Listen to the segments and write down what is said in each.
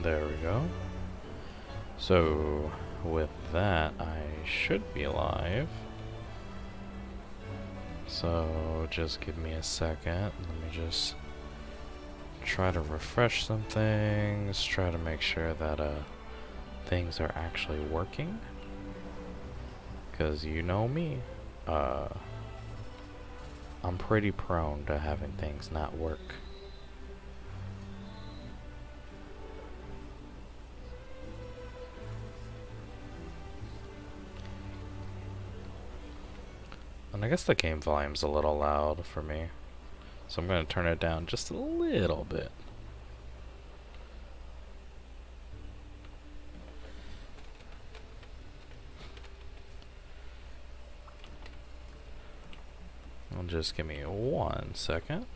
There we go. So, with that, I should be live. So, just give me a second. Let me just try to refresh some things, try to make sure that things are actually working. Because you know me, I'm pretty prone to having things not work. And I guess the game volume's a little loud for me, so I'm going to turn it down just a little bit. Just give me 1 second.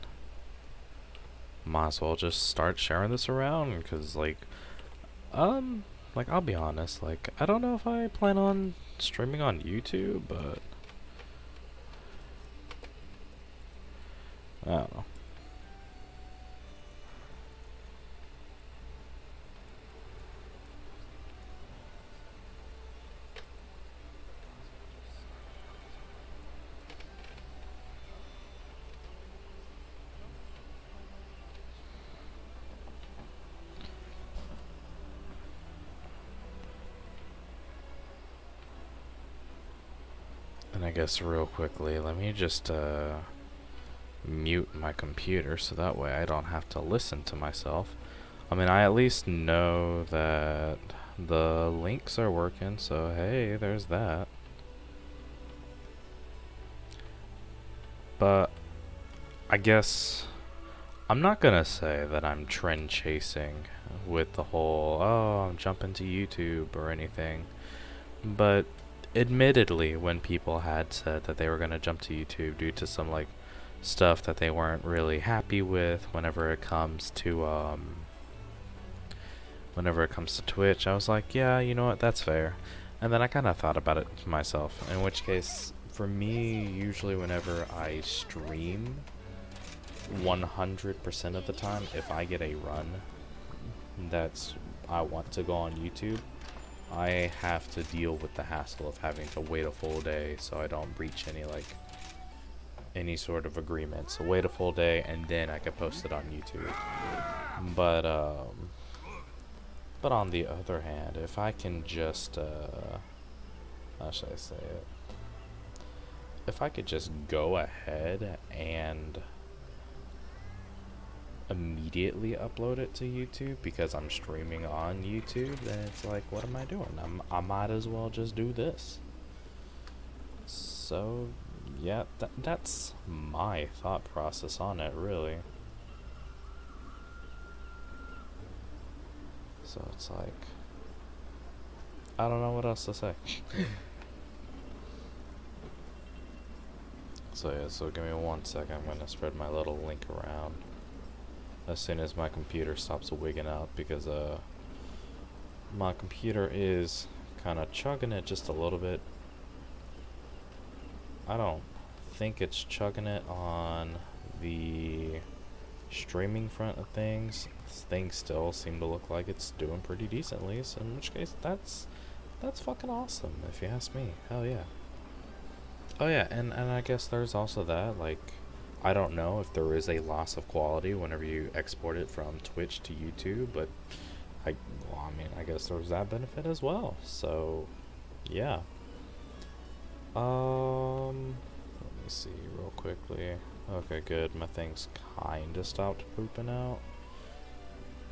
Might as well just start sharing this around, because I'll be honest, I don't know if I plan on streaming on YouTube, but I don't know. And I guess real quickly, let me just mute my computer so that way I don't have to listen to myself. I mean, I at least know that the links are working, so hey, there's that. But I guess I'm not gonna say that I'm trend chasing with the whole, oh, I'm jumping to YouTube or anything. But admittedly, when people had said that they were gonna jump to YouTube due to some stuff that they weren't really happy with whenever it comes to Twitch, I was like, yeah, you know what, that's fair. And then I kind of thought about it myself, in which case, for me, usually whenever I stream, 100% of the time, if I get a run I want to go on YouTube, I have to deal with the hassle of having to wait a full day so I don't breach any sort of agreement. So wait a full day and then I can post it on YouTube. But on the other hand, if I can just how should I say it? If I could just go ahead and immediately upload it to YouTube because I'm streaming on YouTube, then it's like, what am I doing? I might as well just do this. So yeah, that's my thought process on it, really. So it's like, I don't know what else to say. So yeah, so give me 1 second. I'm gonna spread my little link around as soon as my computer stops wigging out, because my computer is kind of chugging it just a little bit. I don't think it's chugging it on the streaming front of things. Things still seem to look like it's doing pretty decently, so in which case that's fucking awesome if you ask me. Hell yeah. Oh yeah, and I guess there's also that, I don't know if there is a loss of quality whenever you export it from Twitch to YouTube, but I guess there's that benefit as well. So, yeah. Let me see real quickly. Okay, good. My thing's kinda stopped pooping out.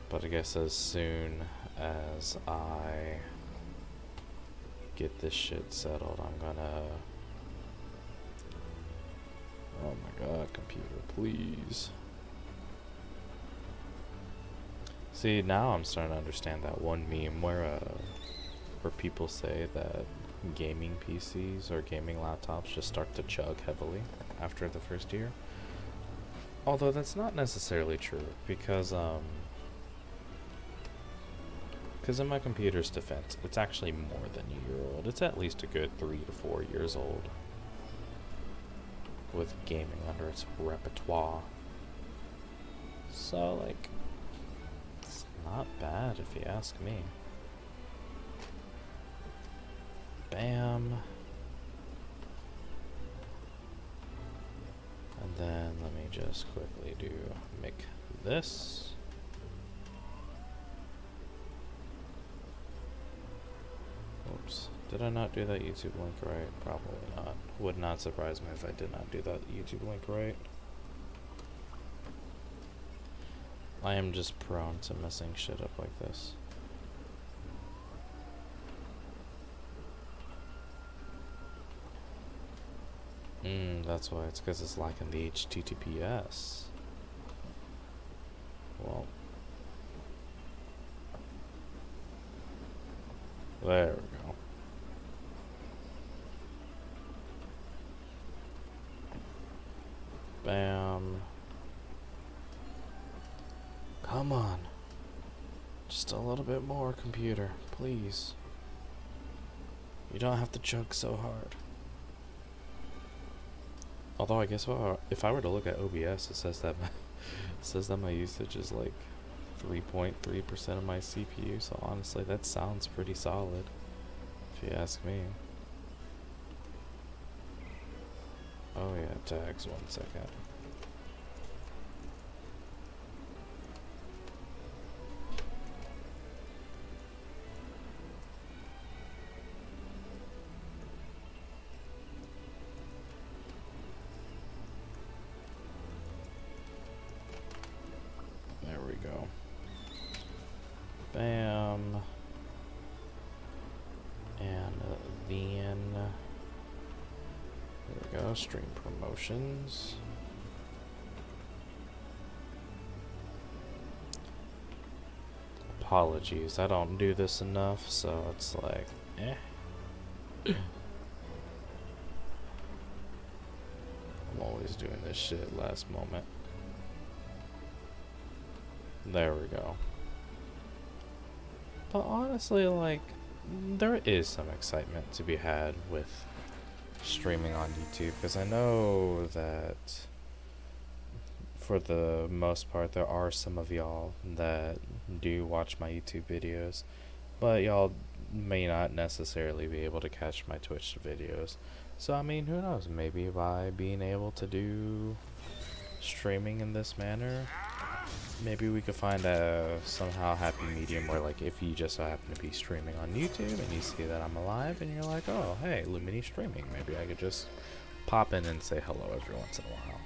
But I guess as soon as I get this shit settled, I'm gonna... Oh my god, computer, please. See, now I'm starting to understand that one meme where people say that gaming PCs or gaming laptops just start to chug heavily after the first year. Although that's not necessarily true, because in my computer's defense, it's actually more than a year old. It's at least a good 3 to 4 years old, with gaming under its repertoire. So, it's not bad if you ask me. Bam. And then let me just quickly make this. Oops. Did I not do that YouTube link right? Probably not. Would not surprise me if I did not do that YouTube link right. I am just prone to messing shit up like this. That's why. It's because it's lacking the HTTPS. Well. There we go. Bam. Come on. Just a little bit more, computer, please. You don't have to chug so hard. Although I guess if I were to look at OBS, it says that my usage is like 3.3% of my CPU. So honestly, that sounds pretty solid, if you ask me. Oh yeah, tags. 1 second. There we go. Bam. And then there we go. Stream promotions. Apologies, I don't do this enough, so it's like, eh. I'm always doing this shit last moment. There we go. But honestly, like, there is some excitement to be had with streaming on YouTube, because I know that for the most part there are some of y'all that do watch my YouTube videos, but y'all may not necessarily be able to catch my Twitch videos. So I mean, who knows, maybe by being able to do streaming in this manner, maybe we could find a somehow happy medium where, like, if you just so happen to be streaming on YouTube and you see that I'm alive and you're like, oh hey, Lumini streaming, maybe I could just pop in and say hello every once in a while.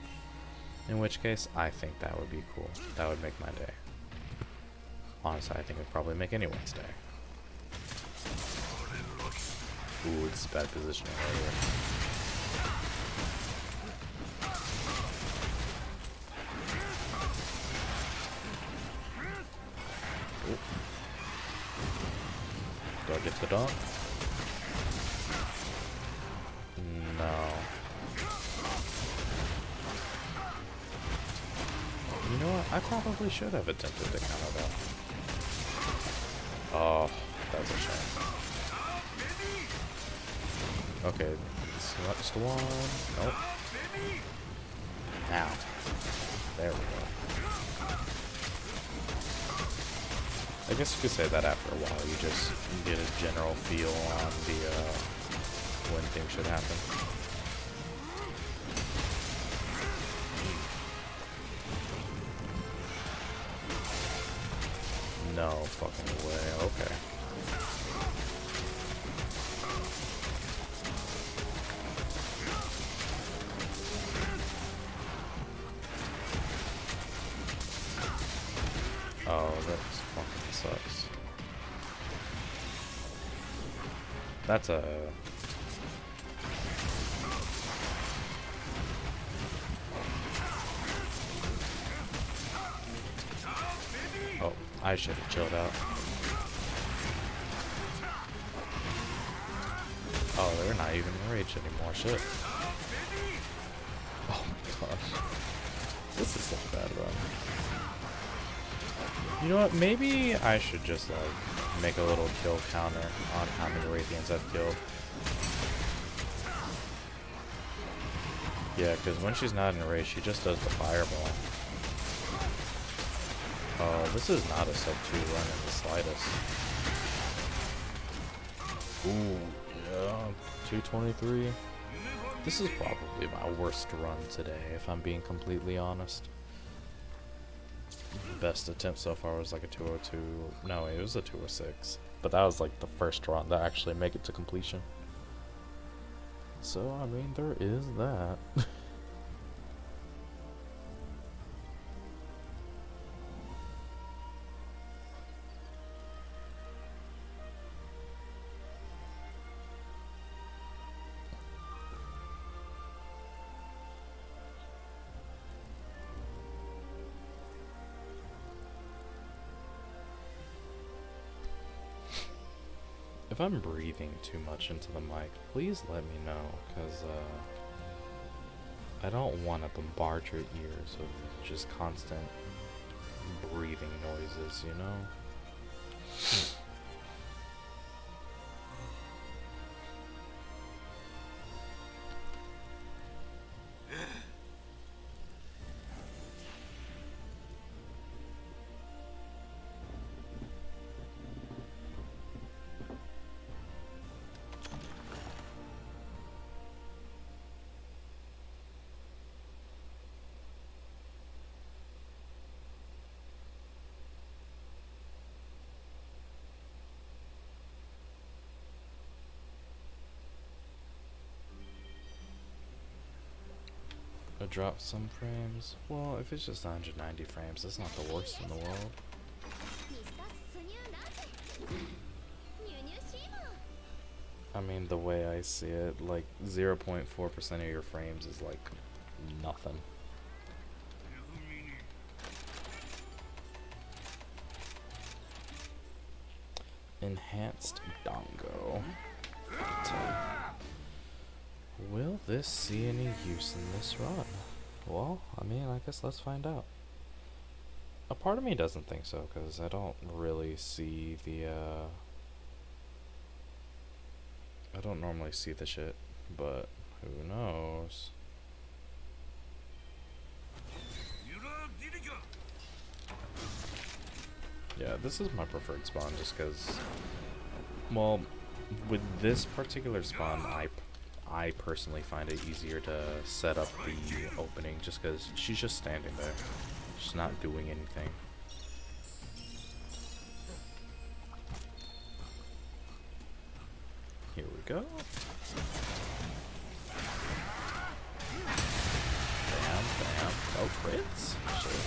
In which case, I think that would be cool. That would make my day. Honestly, I think it would probably make anyone's day. Ooh, it's bad positioning right here. Ooh. Do I get the dunk? No. You know what? I probably should have attempted to counter that. Oh, that's a shame. Okay, just one. Nope. Now. There we go. I guess you could say that after a while, you just get a general feel on the, when things should happen. No fucking way, okay. Oh, that fucking sucks. That's a... Oh, I should have chilled out. Oh, they're not even enraged anymore, shit. Oh my gosh. This is such a bad run. You know what, maybe I should just, like, make a little kill counter on how many Raytheons I've killed. Yeah, because when she's not in a race, she just does the fireball. Oh, this is not a sub 2 run in the slightest. Ooh, yeah, 223. This is probably my worst run today, if I'm being completely honest. Best attempt so far was like a 202. No, it was a 206. But that was like the first run that actually make it to completion. So, I mean, there is that. If I'm breathing too much into the mic, please let me know, because I don't want to bombard your ears with just constant breathing noises, you know? I dropped some frames. Well, if it's just 190 frames, that's not the worst in the world. I mean, the way I see it, like 0.4% of your frames is like nothing. Enhanced dongo. Will this see any use in this run? Well, I mean, I guess let's find out. A part of me doesn't think so, because I don't really see the, I don't normally see the shit, but who knows? Yeah, this is my preferred spawn just because, well, with this particular spawn, I personally find it easier to set up the opening just because she's just standing there. She's not doing anything. Here we go. Bam, bam. Oh, crits? Shit.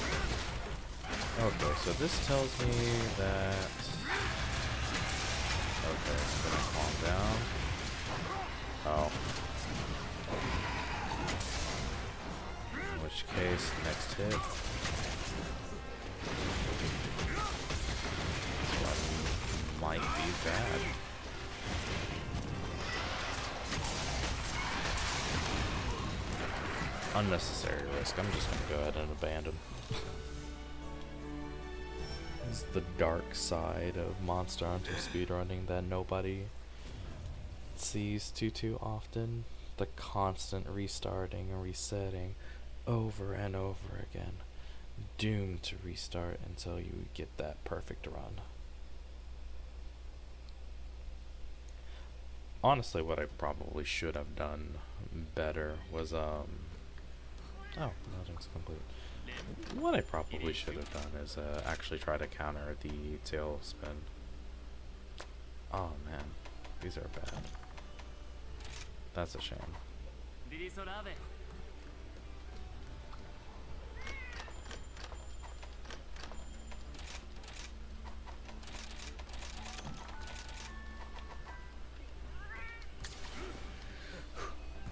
Okay, so this tells me that... Okay, so gonna calm down. Oh. In which case, next hit. This one might be bad. Unnecessary risk. I'm just gonna go ahead and abandon. This is the dark side of Monster Hunter speedrunning that nobody sees too often. The constant restarting and resetting over and over again, doomed to restart until you get that perfect run. Honestly, what I probably should have done better was oh, nothing's complete. What I probably should have done is actually try to counter the tail spin. Oh man, these are bad. That's a shame.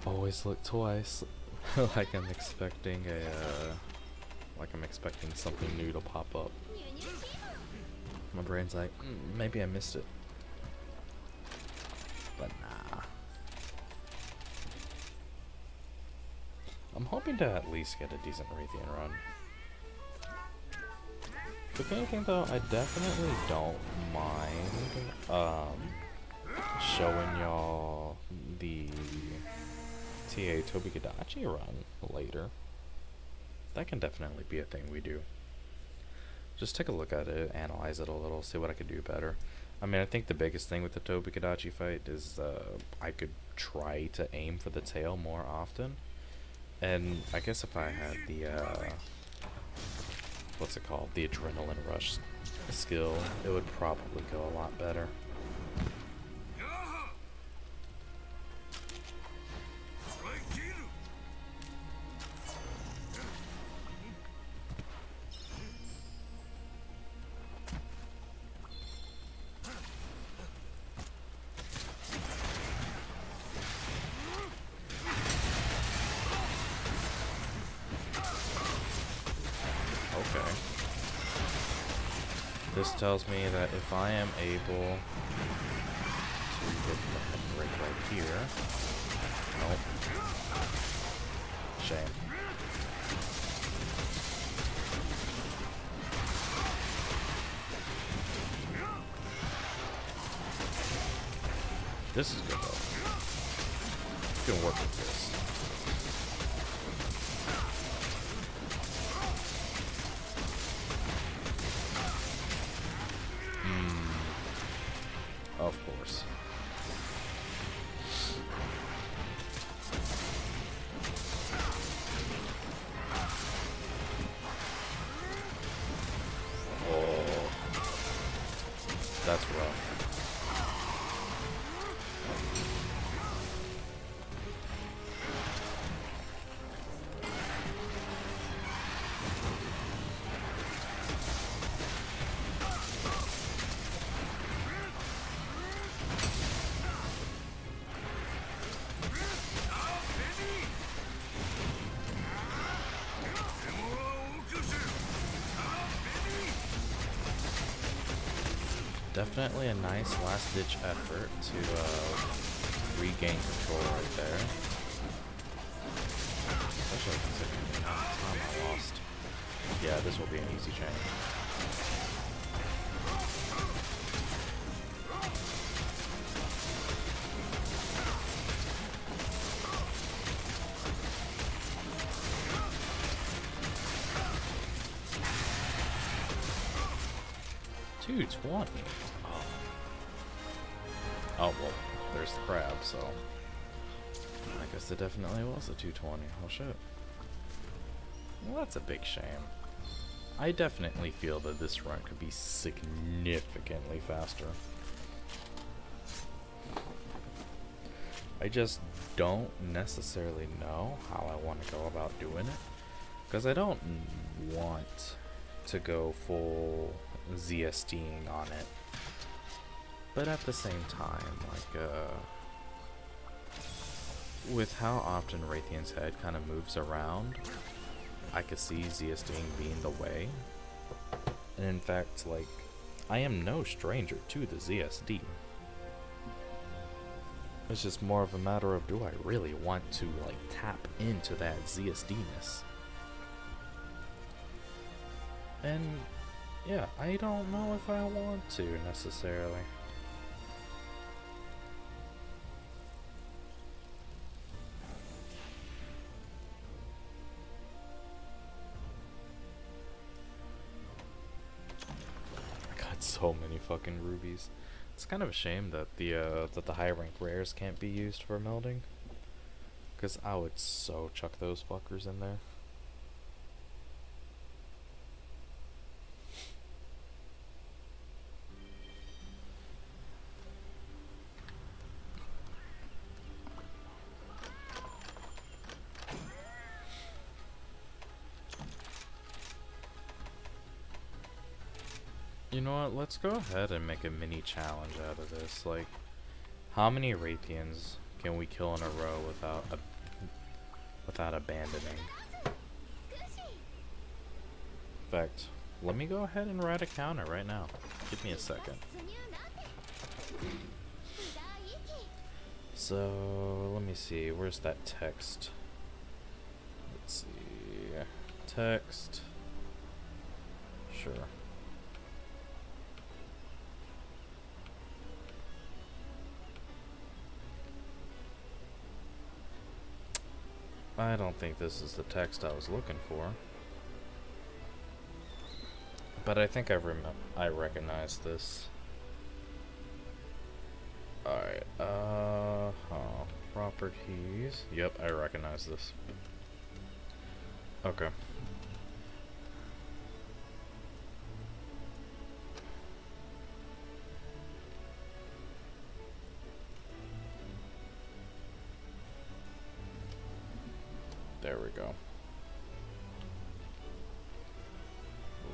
Always look twice. Like I'm expecting something new to pop up. My brain's like, maybe I missed it. But nah. I'm hoping to at least get a decent Raytheon run. If anything though, I definitely don't mind showing y'all the TA Tobikadachi run later. That can definitely be a thing we do. just take a look at it, analyze it a little, see what I could do better. I mean, I think the biggest thing with the Tobikadachi fight is I could try to aim for the tail more often. And I guess if I had the, what's it called? The adrenaline rush skill, it would probably go a lot better. Okay. This tells me that if I am able to get the break right here. Nope. Shame. This is good though. You can work with this. Of course. Oh, that's rough. Definitely a nice last-ditch effort to regain control right there. Especially considering the amount of time I lost. Yeah, this will be an easy chain. $220. Oh well, there's the crab, so I guess it definitely was a 220. Oh shit. Well, that's a big shame. I definitely feel that this run could be significantly faster. I just don't necessarily know how I want to go about doing it, because I don't want to go full ZSDing on it. But at the same time, like, with how often Raytheon's head kind of moves around, I could see ZSDing being the way. And in fact, like, I am no stranger to the ZSD. It's just more of a matter of, do I really want to, like, tap into that ZSD-ness? And, yeah, I don't know if I want to, necessarily. So many fucking rubies. It's kind of a shame that the high rank rares can't be used for melding, because I would so chuck those fuckers in there. You know what, let's go ahead and make a mini challenge out of this. Like, how many Raytheons can we kill in a row without abandoning? In fact, let me go ahead and write a counter right now. Give me a second. So, let me see, where's that text? Let's see, text, sure. I don't think this is the text I was looking for. But I think I recognize this. Alright, properties. Yep, I recognize this. Okay. There we go.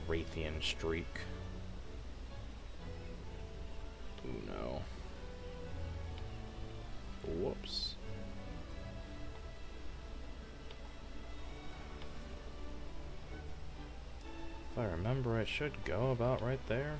Raytheon streak. Oh no. Whoops. If I remember, it should go about right there.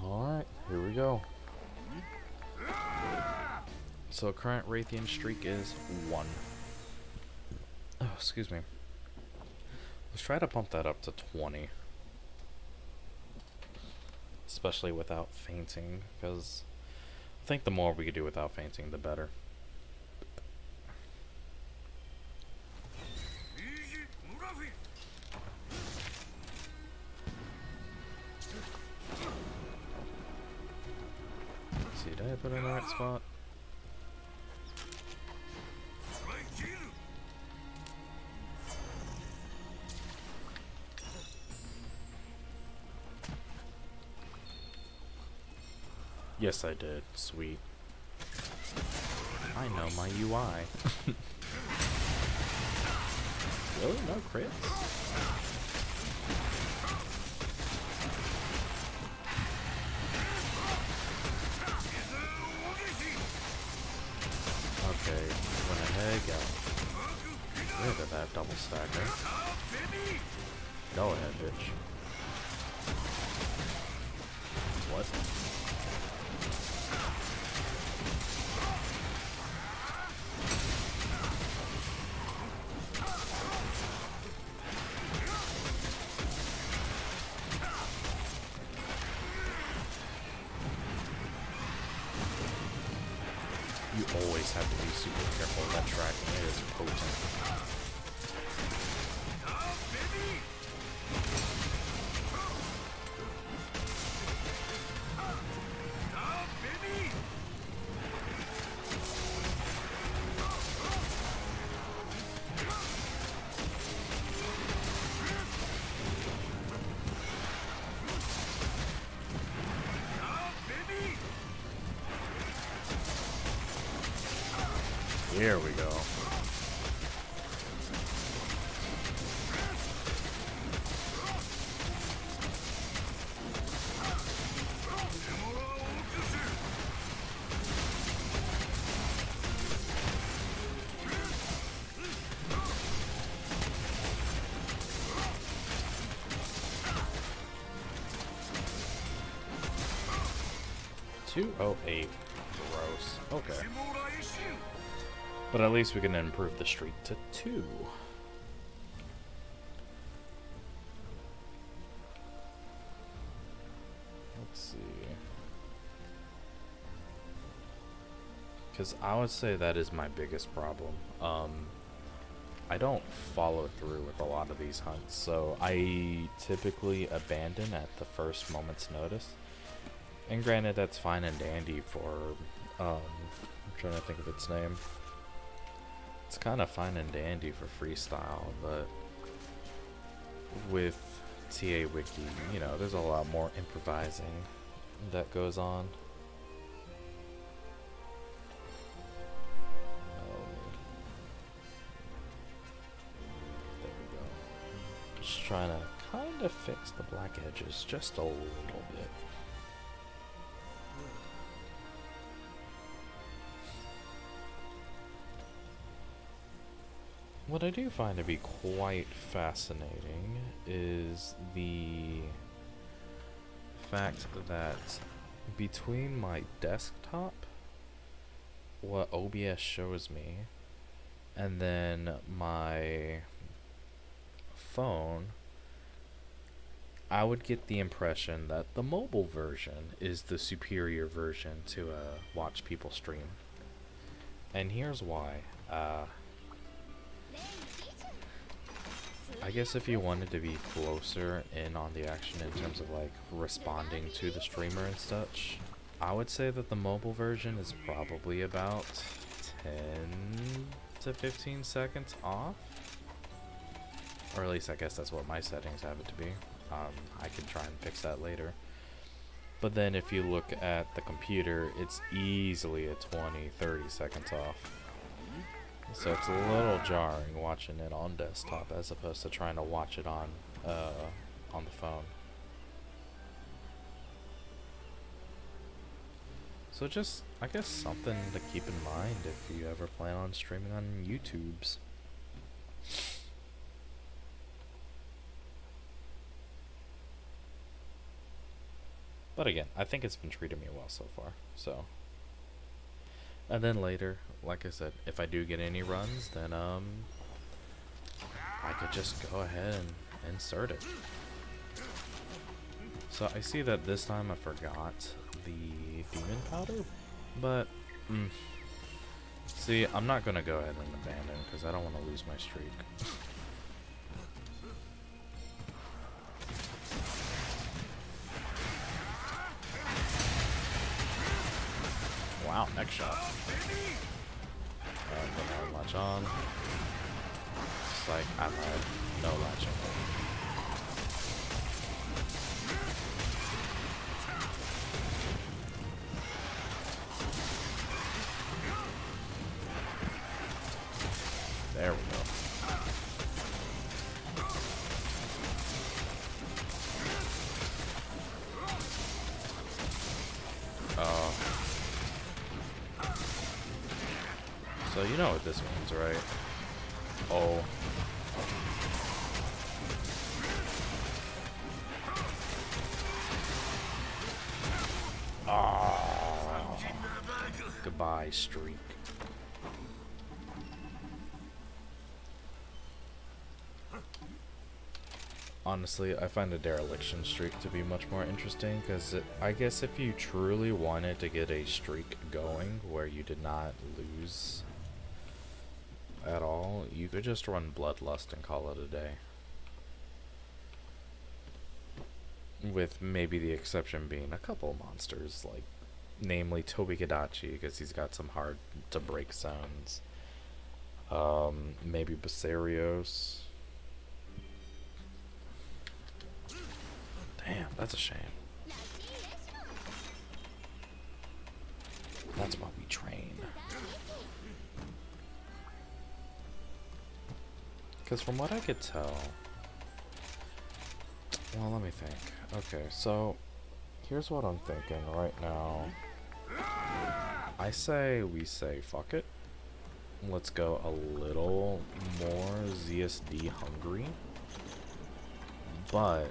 Alright, here we go. So current Raytheon streak is 1. Oh, excuse me. Let's try to bump that up to 20. Especially without fainting, because I think the more we could do without fainting, the better. Let's see, did I put it in the right spot? Yes, I did. Sweet. I know my UI. Really? No crits? Okay, went ahead, got rid of that double stacker. Go ahead, bitch. What? You always have to be super careful of that tracking. It is potent. Here we go. $208. Gross. Okay. But at least we can improve the streak to 2. Let's see. Because I would say that is my biggest problem. I don't follow through with a lot of these hunts, so I typically abandon at the first moment's notice. And granted, that's fine and dandy for, I'm trying to think of its name. It's kind of fine and dandy for freestyle, but with TA Wiki, you know, there's a lot more improvising that goes on. There we go. Just trying to kind of fix the black edges just a little bit. What I do find to be quite fascinating is the fact that between my desktop, what OBS shows me, and then my phone, I would get the impression that the mobile version is the superior version to watch people stream. And here's why. I guess if you wanted to be closer in on the action in terms of like responding to the streamer and such, I would say that the mobile version is probably about 10 to 15 seconds off. Or at least I guess that's what my settings have it to be. I can try and fix that later. But then if you look at the computer, it's easily a 20-30 seconds off. So it's a little jarring watching it on desktop as opposed to trying to watch it on the phone. So just, I guess, something to keep in mind if you ever plan on streaming on YouTubes. But again, I think it's been treating me well so far, so. And then later, like I said, if I do get any runs, then I could just go ahead and insert it. So I see that this time I forgot the demon powder, but see, I'm not gonna go ahead and abandon because I don't want to lose my streak. Wow, next shot. Don't latch on. It's like I had no latching. There we go. So you know what this means, right? Oh. Ah. Goodbye, streak. Honestly, I find a dereliction streak to be much more interesting because I guess if you truly wanted to get a streak going where you did not lose at all, you could just run Bloodlust and call it a day. With maybe the exception being a couple monsters, like namely Tobikadachi, because he's got some hard to break zones. Maybe Basarios. Damn, that's a shame. That's why we train. Because from what I could tell... Well, let me think. Okay, so... Here's what I'm thinking right now. I say we say fuck it. Let's go a little more ZSD hungry. But...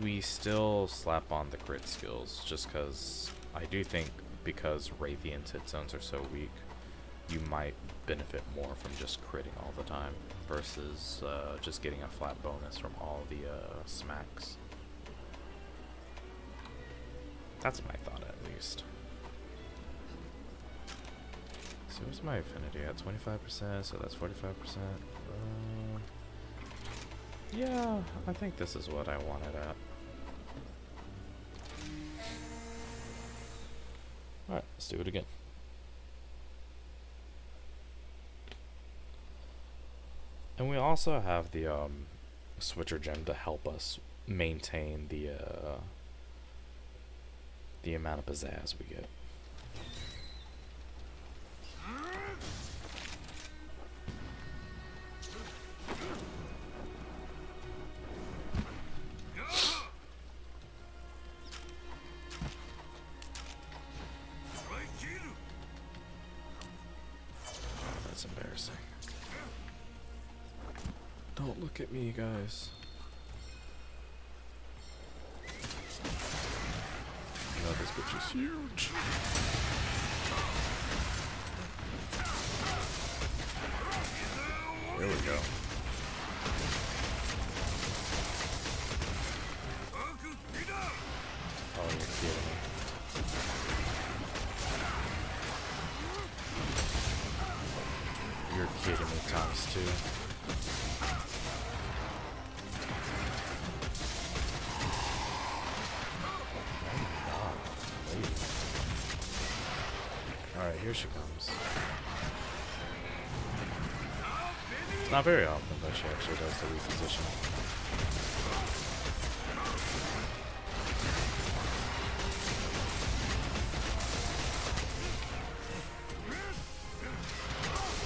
we still slap on the crit skills, just because I do think because Radiant hit zones are so weak, you might benefit more from just critting all the time versus just getting a flat bonus from all the smacks. That's my thought, at least. So what's my affinity at? 25%, so that's 45%. Yeah, I think this is what I wanted at. Alright, let's do it again. And we also have the switcher gem to help us maintain the amount of pizzazz we get. That's embarrassing. Don't look at me, guys. No, this bitch is huge. There we go. Oh, you're kidding me. You're kidding me times two. Alright, here she comes. It's not very often that she actually does the reposition.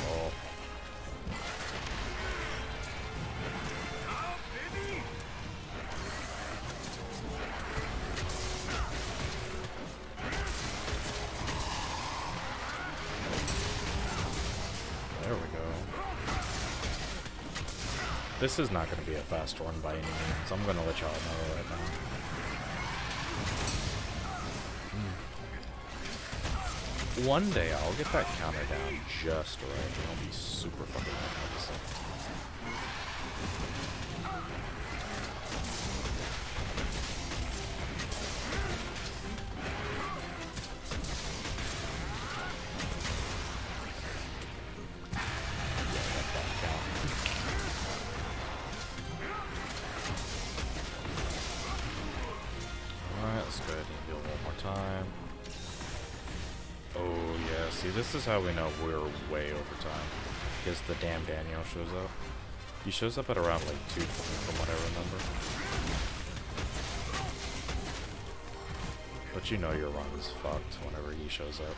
Oh. There we go. This is not going to be a fast run by any means. I'm going to let y'all know right now. One day I'll get that counter down just right, and I'll be super fucking magnificent. Alright, let's go ahead and heal one more time. Oh yeah, see, this is how we know we're way over time. Because the damn Daniel shows up. He shows up at around like 2 from what I remember. But you know your run is fucked whenever he shows up.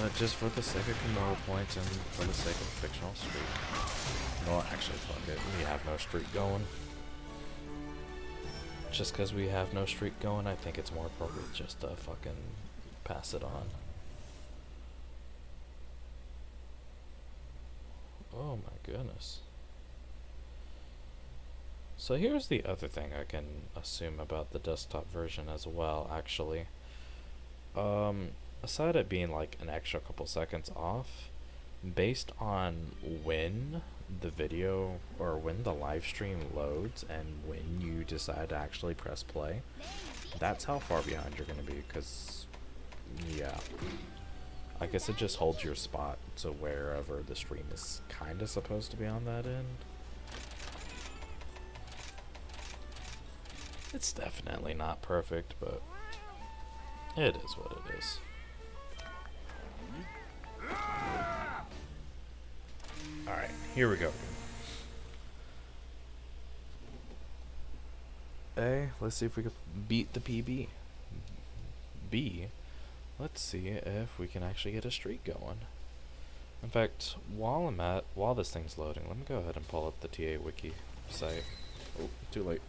But just for the sake of combo points and for the sake of a fictional streak. No, actually fuck it, we have no streak going. Just because we have no streak going, I think it's more appropriate just to fucking pass it on. Oh my goodness. So here's the other thing I can assume about the desktop version as well, actually. Aside it being like an extra couple seconds off, based on when the video or when the live stream loads and when you decide to actually press play, that's how far behind you're going to be, because yeah, I guess it just holds your spot to wherever the stream is kind of supposed to be on that end. It's definitely not perfect, but it is what it is. Alright, here we go. A, let's see if we can beat the PB. B, let's see if we can actually get a streak going. In fact, while this thing's loading, let me go ahead and pull up the TA wiki site. Oh, too late.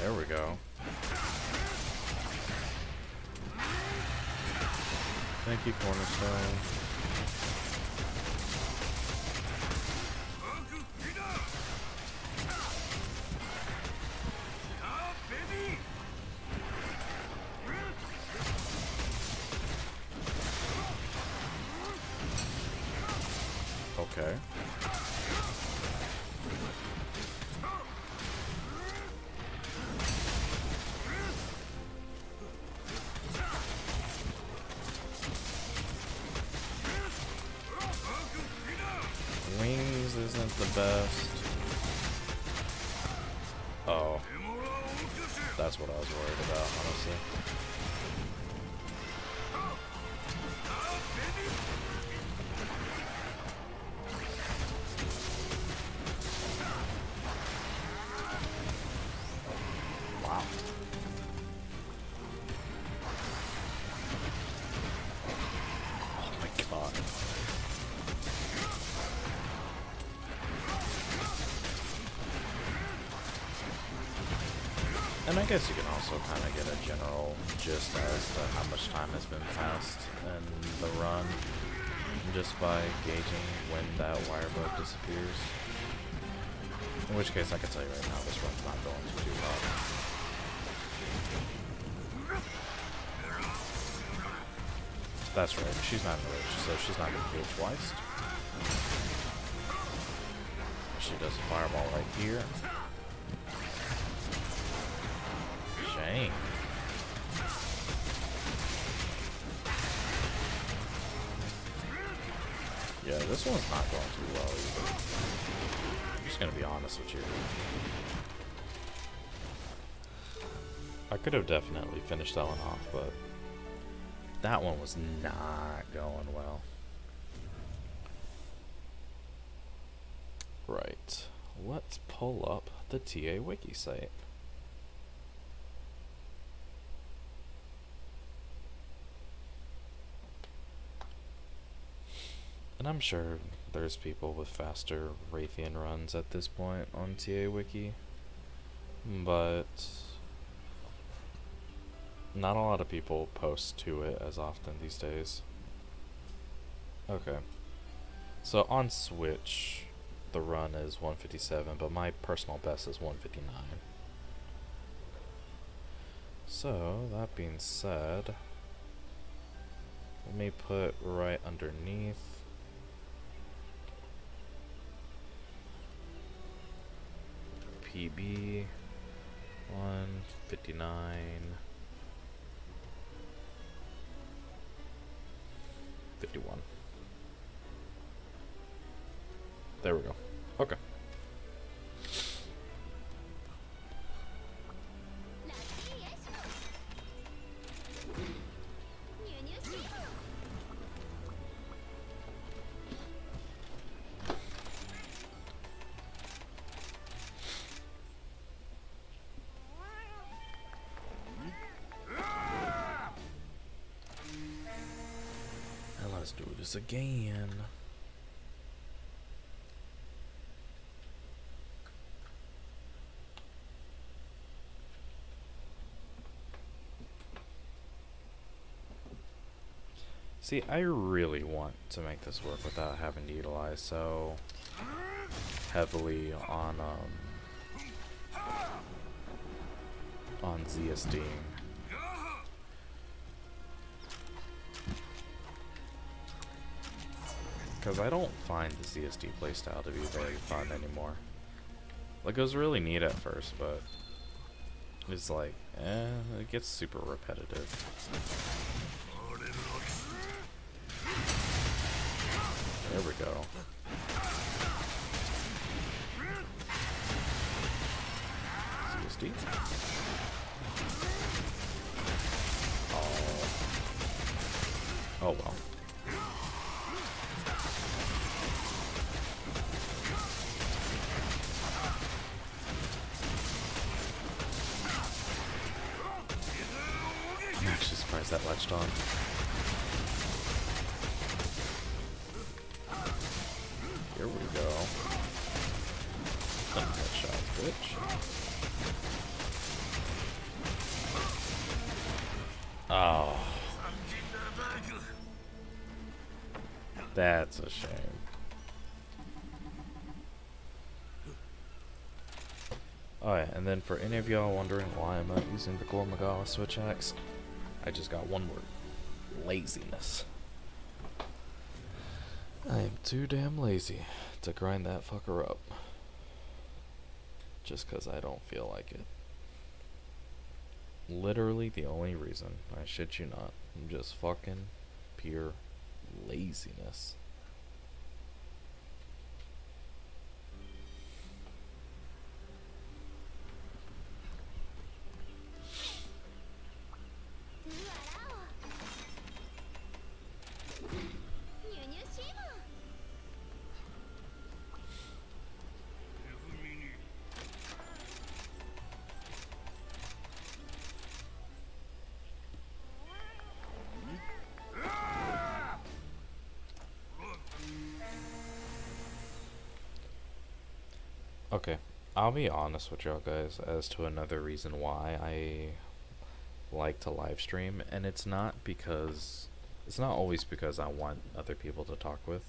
There we go. Thank you, Cornerstone. Okay. Wings isn't the best. Oh. That's what I was worried about, honestly. Wow. Oh my god. And I guess you can also kind of get a general gist as to how much time has been passed in the run just by gauging when that wire bug disappears. In which case, I can tell you right now, this run's not going too well. That's right, she's not in the race, so she's not going to do it twice. She does a fireball right here. Shame. Yeah, this one's not going too well either. I'm just gonna be honest with you. I could have definitely finished that one off, but that one was not going well. Right. Let's pull up the TA Wiki site. And I'm sure there's people with faster Raytheon runs at this point on TA Wiki, but not a lot of people post to it as often these days. Okay. So on Switch, the run is 157, but my personal best is 159. So, that being said, let me put right underneath PB 159 51. There we go. Okay. And let's do this again. See, I really want to make this work without having to utilize so heavily on ZSD. Because I don't find the ZSD playstyle to be very fun anymore. Like, it was really neat at first, but it's like, it gets super repetitive. There we go. CSD. Oh well. I'm actually surprised that latched on. Here we go. Some headshots, bitch. Oh. That's a shame. Alright, and then for any of y'all wondering why I'm not using the Gore Magala switch axe, I just got one word. Laziness. I am too damn lazy to grind that fucker up. Just 'cause I don't feel like it. Literally the only reason. I shit you not. I'm just fucking pure laziness. Okay, I'll be honest with y'all guys as to another reason why I like to live stream, and it's not always because I want other people to talk with,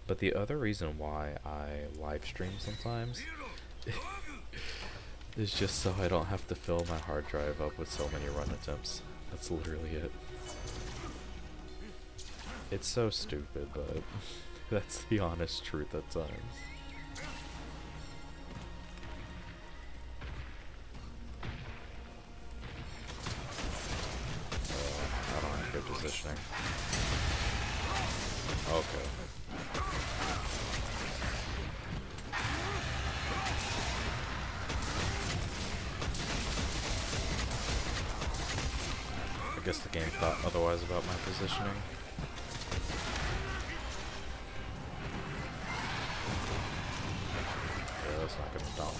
but the other reason why I live stream sometimes is just so I don't have to fill my hard drive up with so many run attempts. That's literally it. It's so stupid, but that's the honest truth at times. I don't have good positioning. Okay. I guess the game thought otherwise about my positioning. Yeah, that's not gonna dunk.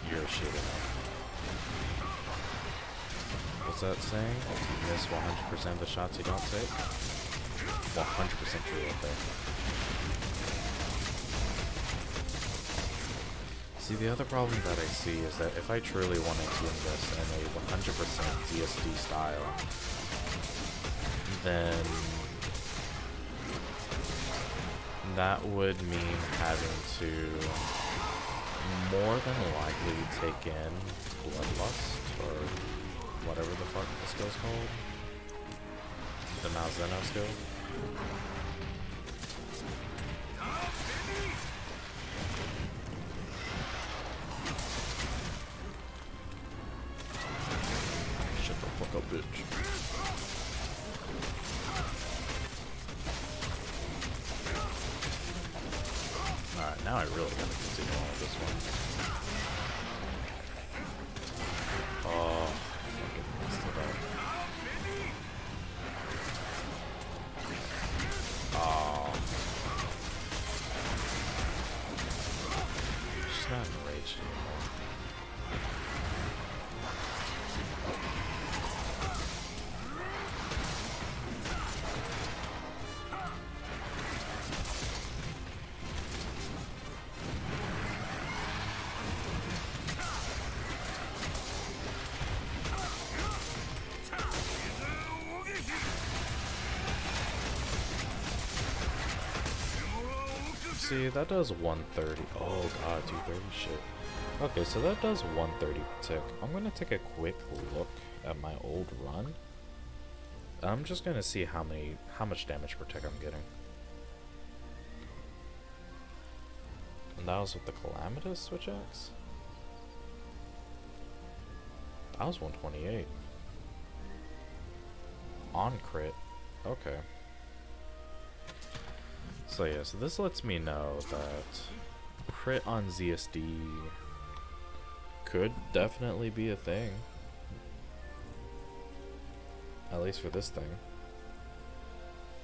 You're shooting up. What's that saying? You miss 100% of the shots you don't take? 100% true right there. See, the other problem that I see is that if I truly wanted to invest in a 100% ZSD style, then that would mean having to more than likely take in Bloodlust, or whatever the fuck the skill's called. The Malzeno skill. Shut the fuck up, bitch. Alright, now I really gotta continue on with this one. Oh, fucking messed it up. Oh. She's not enraged anymore. See, that does 130. Oh god, 230 shit. Okay, so that does 130 per tick. I'm gonna take a quick look at my old run. I'm just gonna see how much damage per tick I'm getting. And that was with the Calamitous switch axe? That was 128. On crit. Okay. So yeah, so this lets me know that crit on ZSD could definitely be a thing. At least for this thing.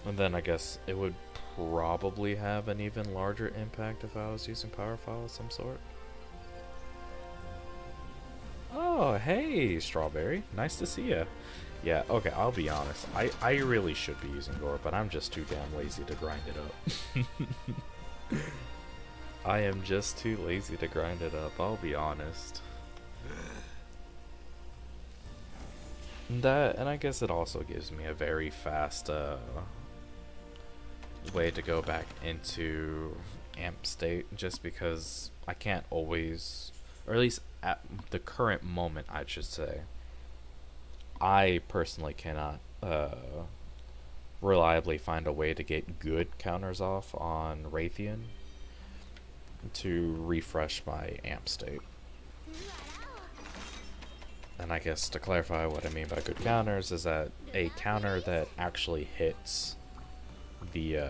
And then I guess it would probably have an even larger impact if I was using power file of some sort. Oh, hey, Strawberry. Nice to see ya. Yeah, okay, I'll be honest. I really should be using Gore, but I'm just too damn lazy to grind it up. I am just too lazy to grind it up, I'll be honest. And I guess it also gives me a very fast way to go back into amp state, just because I can't always, or at least at the current moment I should say, I personally cannot reliably find a way to get good counters off on Raytheon to refresh my amp state. And I guess to clarify what I mean by good counters is that a counter that actually hits the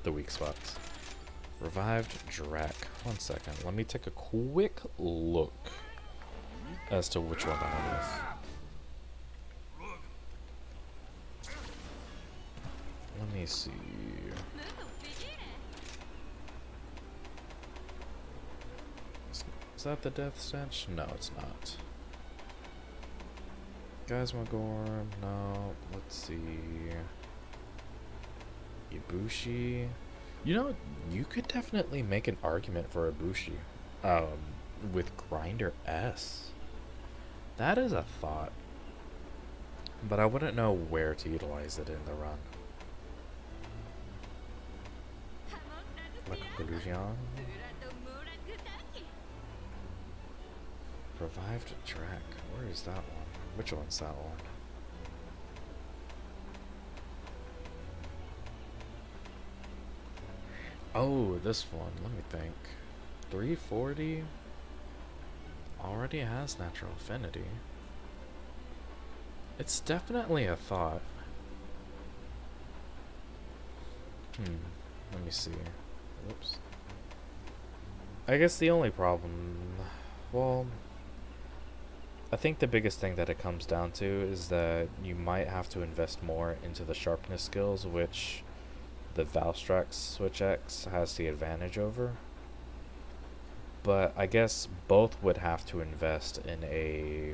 weak spots. Revived Drak. 1 second. Let me take a quick look as to which one that is. Let me see. Is that the death stench? No, it's not. Guys want Gorm? No. Let's see. Ibushi. You know, you could definitely make an argument for Ibushi. With Grinder S. That is a thought. But I wouldn't know where to utilize it in the run. La conclusion. Revived track. Where is that one? Which one's that one? Oh, this one. Let me think. 340 already has natural affinity. It's definitely a thought. Let me see. Whoops. I guess the only problem... Well... I think the biggest thing that it comes down to is that you might have to invest more into the sharpness skills, which the Valstrax Switch X has the advantage over. But I guess both would have to invest in a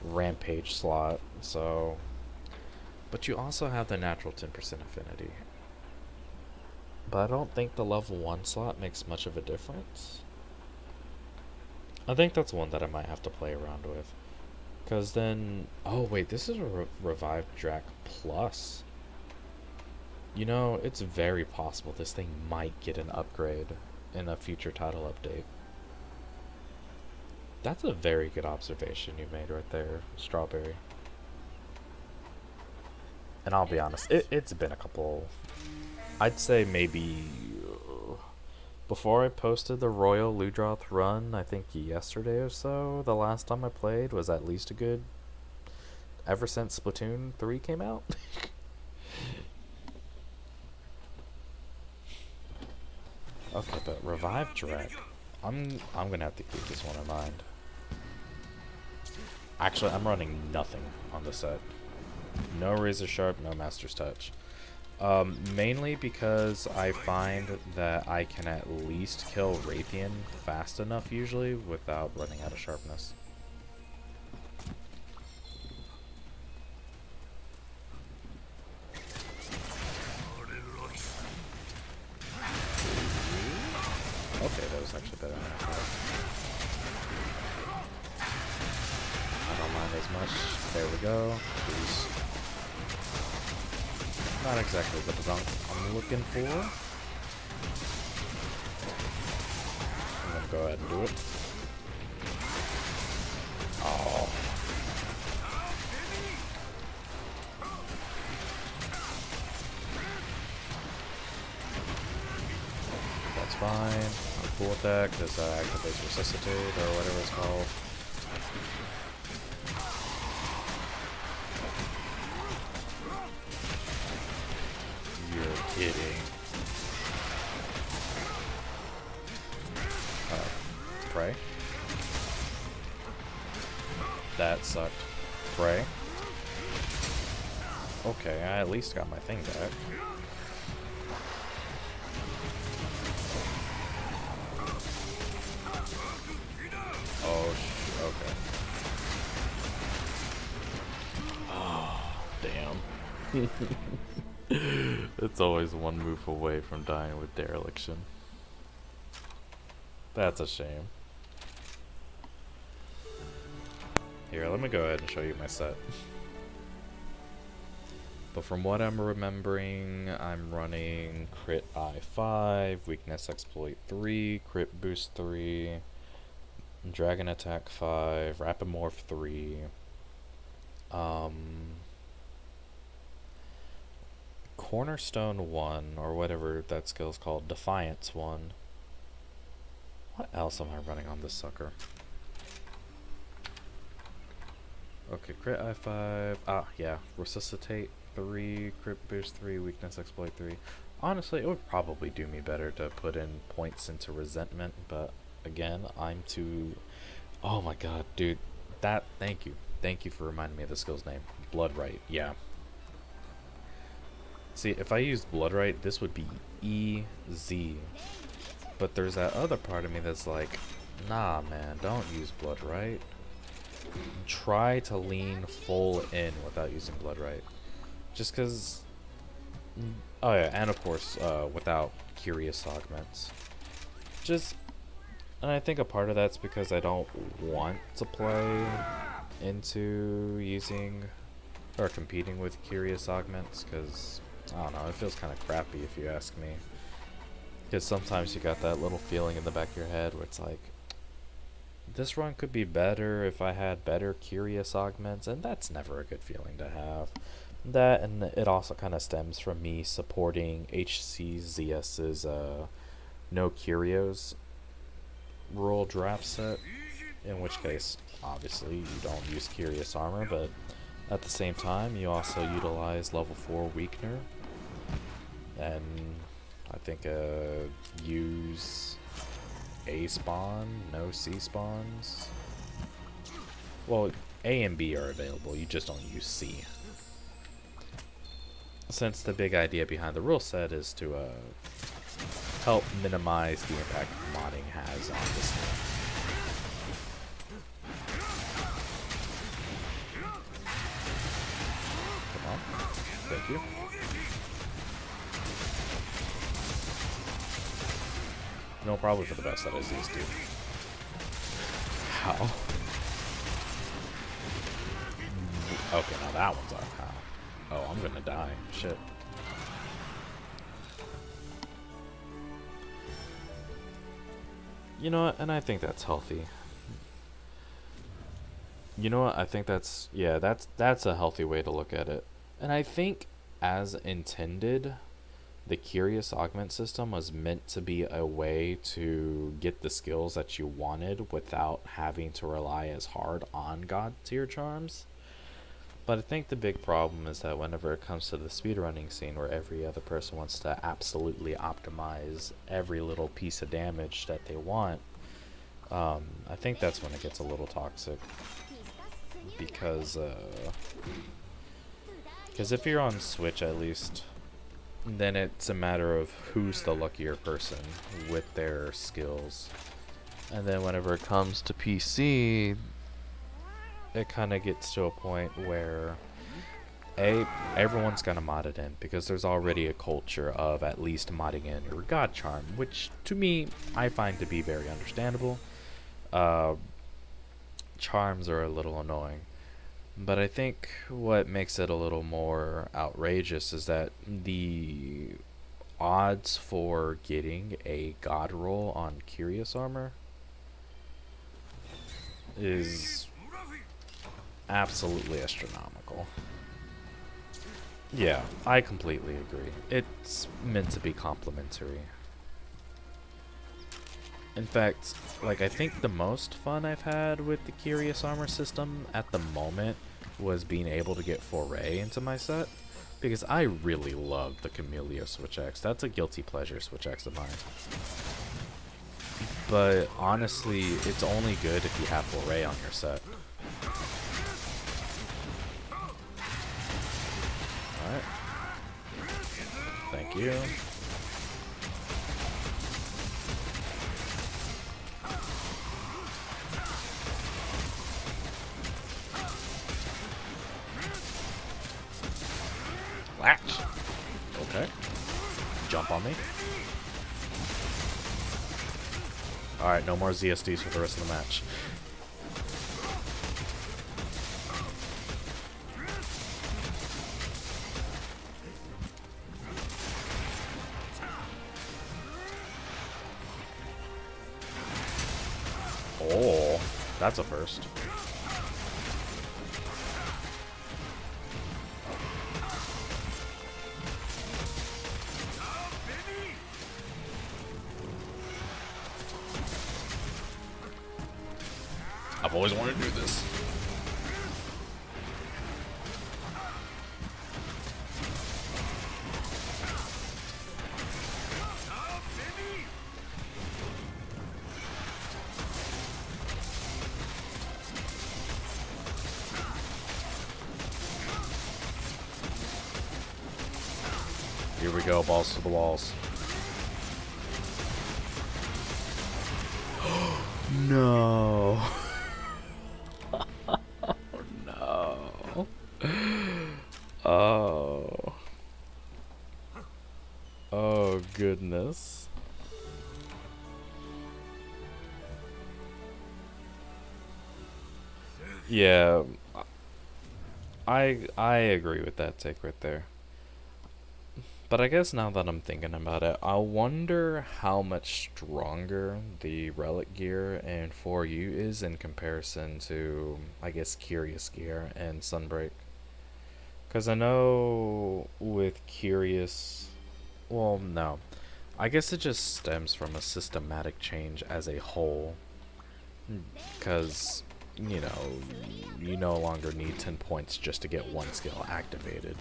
Rampage slot, so... But you also have the natural 10% affinity. But I don't think the level 1 slot makes much of a difference. I think that's one that I might have to play around with. Because then... Oh, wait, this is a Revived Drac Plus. You know, it's very possible this thing might get an upgrade in a future title update. That's a very good observation you made right there, Strawberry. And I'll be honest, it's been a couple... I'd say maybe... Before I posted the Royal Ludroth run, I think yesterday or so, the last time I played was at least a good... Ever since Splatoon 3 came out? Okay, but Revive Direct. I'm gonna have to keep this one in mind. Actually, I'm running nothing on the set. No Razor Sharp, no Master's Touch. Mainly because I find that I can at least kill Raytheon fast enough usually without running out of sharpness. Okay, that was actually better than I thought. I don't mind as much. There we go. Please. Not exactly the dunk I'm looking for. I'm gonna go ahead and do it. Oh. That's fine. I'm cool with that because that activates Resuscitate or whatever it's called. Kidding. Pray. That sucked. Pray. Okay, I at least got my thing back. Oh, okay. Oh, damn. It's always one move away from dying with dereliction. That's a shame. Here, let me go ahead and show you my set. But from what I'm remembering, I'm running Crit I5, Weakness Exploit 3, Crit Boost 3, Dragon Attack 5, Rapid Morph 3, Cornerstone 1, or whatever that skill's called, Defiance 1. What else am I running on this sucker? Okay, Crit I5, yeah, Resuscitate 3, Crit Boost 3, Weakness Exploit 3. Honestly, it would probably do me better to put in points into Resentment, but again, I'm too... Oh my god, dude, thank you. Thank you for reminding me of the skill's name. Bloodright, yeah. See, if I used Bloodright, this would be easy. But there's that other part of me that's like, nah, man, don't use Bloodright. Try to lean full in without using Bloodright. Just because Oh yeah, and of course, without curious augments. Just, and I think a part of that's because I don't want to play into using or competing with curious augments, because I don't know, it feels kind of crappy if you ask me. Because sometimes you got that little feeling in the back of your head where it's like, this run could be better if I had better curious augments, and that's never a good feeling to have. That, and it also kind of stems from me supporting HCZS's no curios rural draft set, in which case, obviously, you don't use curious armor, but at the same time, you also utilize level 4 weakener, and I think use A spawn, no C spawns. Well, A and B are available, you just don't use C. Since the big idea behind the rule set is to help minimize the impact modding has on this game. Come on. Thank you. No, probably for the best that is these two. How? Okay, now that one's off. How? Oh, I'm gonna die. Shit. You know what? And I think that's healthy. You know what? I think that's, yeah, that's a healthy way to look at it. And I think, as intended, the Curious Augment system was meant to be a way to get the skills that you wanted without having to rely as hard on God tier charms. But I think the big problem is that whenever it comes to the speedrunning scene, where every other person wants to absolutely optimize every little piece of damage that they want, I think that's when it gets a little toxic. Because if you're on Switch at least, then it's a matter of who's the luckier person with their skills. And then whenever it comes to PC, it kind of gets to a point where everyone's gonna mod it in, because there's already a culture of at least modding in your god charm, which to me I find to be very understandable. Charms are a little annoying, but I think what makes it a little more outrageous is that the odds for getting a god roll on Curious Armor is absolutely astronomical. Yeah, I completely agree. It's meant to be complimentary. In fact, like, I think the most fun I've had with the Curious Armor system at the moment was being able to get Foray into my set, because I really love the Camellia Switch X. That's a guilty pleasure Switch X of mine. But honestly, it's only good if you have Foray on your set. Alright. Thank you. Latch. Okay. Jump on me. Alright, no more ZSDs for the rest of the match. Oh, that's a first. I've always wanted to do this. Here we go, balls to the walls. No. No. Oh. goodness. Yeah, I agree with that take right there. But I guess now that I'm thinking about it, I wonder how much stronger the relic gear in 4U is in comparison to, I guess, Curious gear and Sunbreak. Because I know with Curious, well, no. I guess it just stems from a systematic change as a whole. Because, you know, you no longer need 10 points just to get one skill activated.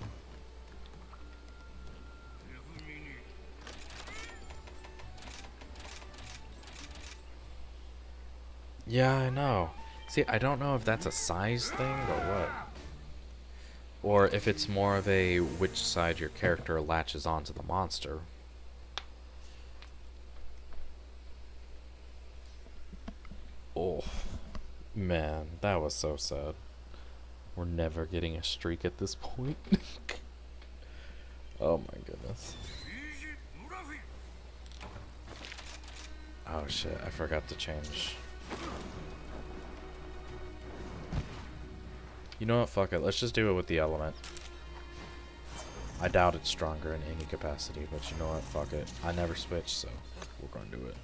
Yeah, I know. See, I don't know if that's a size thing or what. Or if it's more of a which side your character latches onto the monster. Oh, man, that was so sad. We're never getting a streak at this point. Oh my goodness. Oh shit, I forgot to change. You know what, fuck it, let's just do it with the element. I doubt it's stronger in any capacity, but you know what, fuck it. I never switch, so we're gonna do it.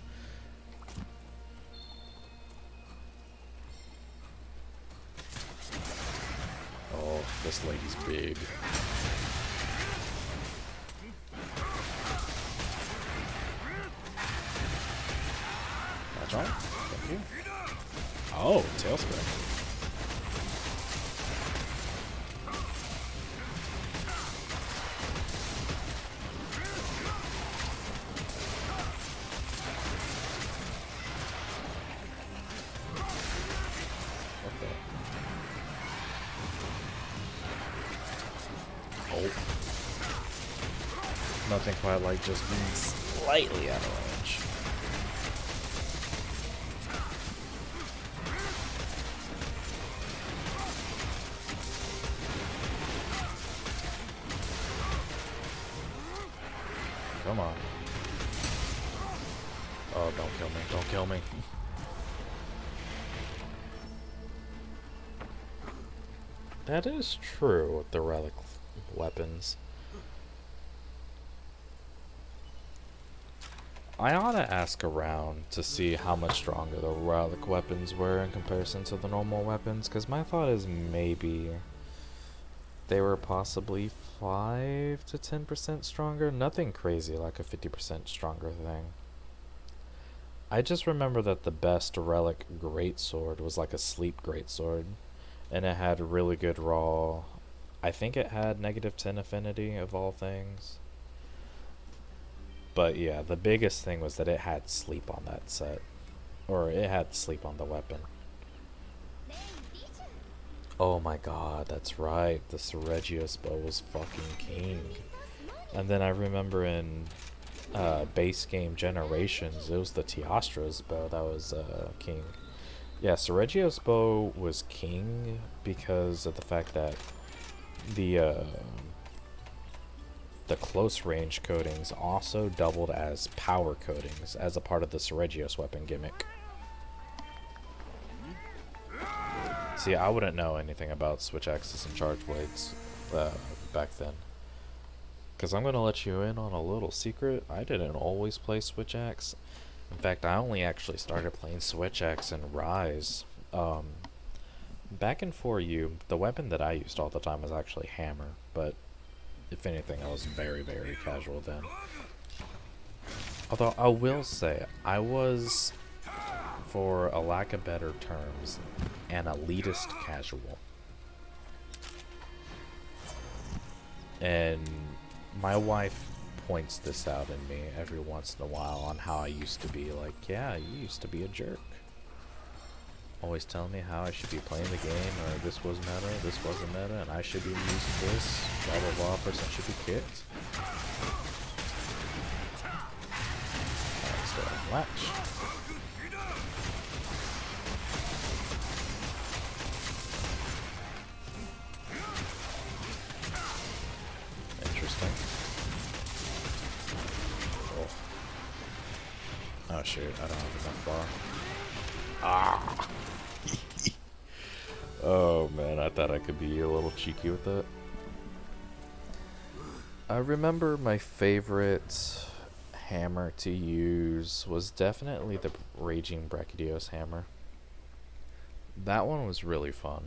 Oh, this lady's big. That's right. Thank you. Oh, tailspin. Nothing quite like just being slightly out of range. Come on. Oh, don't kill me. Don't kill me. That is true with the relic weapons. I ought to ask around to see how much stronger the relic weapons were in comparison to the normal weapons, because my thought is maybe they were possibly 5 to 10% stronger. Nothing crazy like a 50% stronger thing. I just remember that the best relic greatsword was like a sleep greatsword, and it had really good raw. I think it had -10 affinity of all things. But yeah, the biggest thing was that it had sleep on that set. Or it had sleep on the weapon. Oh my god, that's right. The Seregios bow was fucking king. And then I remember in base game Generations, it was the Teostra's bow that was king. Yeah, Seregios bow was king because of the fact that the close range coatings also doubled as power coatings as a part of the Seregios weapon gimmick. See, I wouldn't know anything about switch axes and charge blades back then. Because I'm going to let you in on a little secret. I didn't always play switch axe. In fact, I only actually started playing switch axe in Rise. Back in 4U, the weapon that I used all the time was actually hammer, but if anything, I was very, very casual then. Although I will say, I was, for a lack of better terms, an elitist casual. And my wife points this out in me every once in a while on how I used to be. Like, yeah, you used to be a jerk. Always telling me how I should be playing the game, or this was meta, this wasn't meta, and I should be using this, blah blah blah, person should be kicked. Alright, let's go ahead and latch. Interesting. Oh. Oh shoot, I don't have enough bar. Ah! Oh man, I thought I could be a little cheeky with it. I remember my favorite hammer to use was definitely the Raging Brachydios hammer. That one was really fun.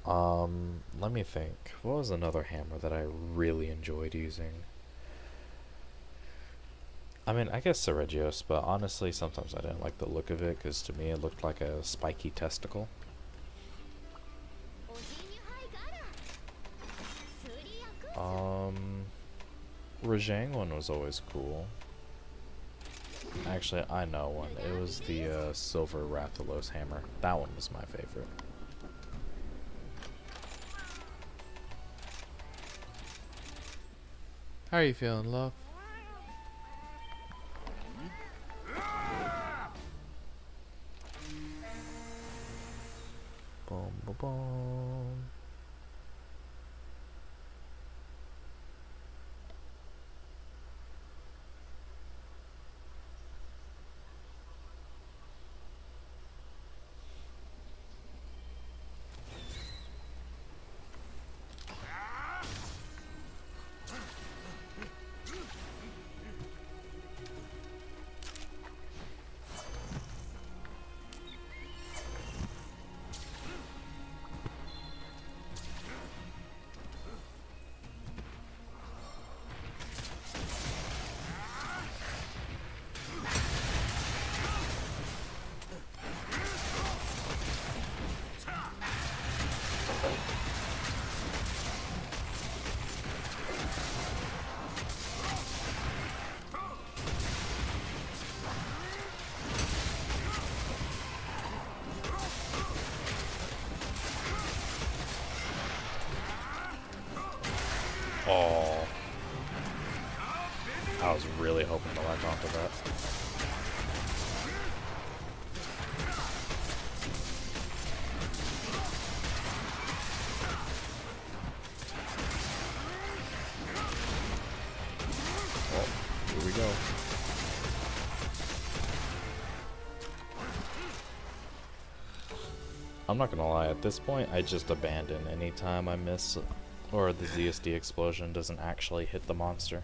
Let me think. What was another hammer that I really enjoyed using? I mean, I guess Seregios, but honestly, sometimes I didn't like the look of it, because to me it looked like a spiky testicle. Rajang one was always cool. Actually, I know one. It was the Silver Rathalos hammer. That one was my favorite. How are you feeling, love? Boom, boom, boom. Oh. I was really hoping to latch onto that. Oh, here we go. I'm not gonna lie, at this point I just abandon anytime I miss or the ZSD explosion doesn't actually hit the monster.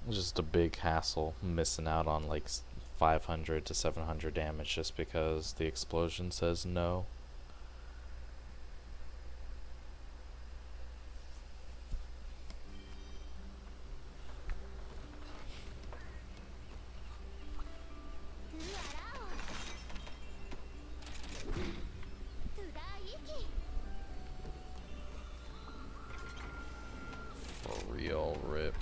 It's just a big hassle missing out on like 500 to 700 damage just because the explosion says no. For real, rip.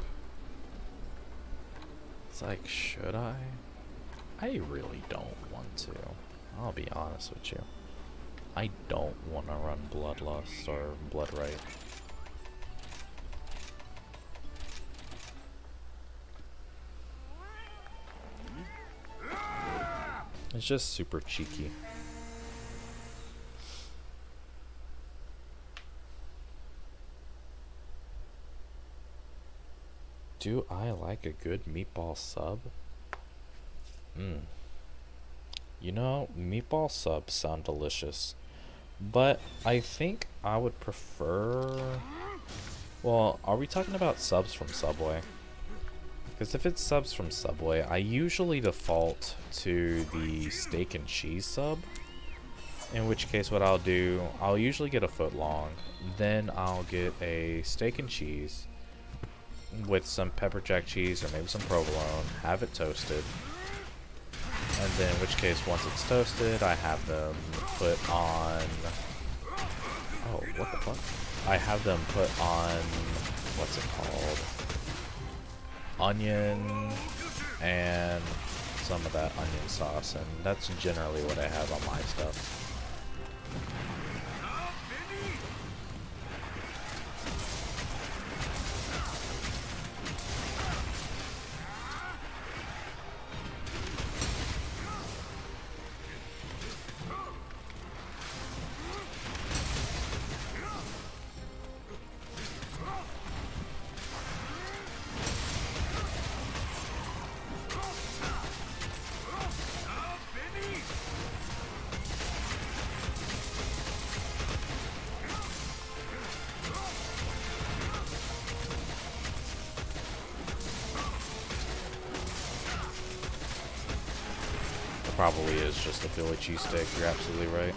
It's like, should I? I really don't want to. I'll be honest with you. I don't want to run Bloodlust or Bloodright. It's just super cheeky. Do I like a good meatball sub? You know, meatball subs sound delicious. But I think I would prefer... Well, are we talking about subs from Subway? Because if it's subs from Subway, I usually default to the steak and cheese sub. In which case what I'll do, I'll usually get a foot long. Then I'll get a steak and cheese with some pepper jack cheese or maybe some provolone, have it toasted, and then in which case once it's toasted I have them put on, oh what the fuck, I have them put on, what's it called, onion and some of that onion sauce, and that's generally what I have on my stuff. probably is just a Philly cheesesteak. You're absolutely right.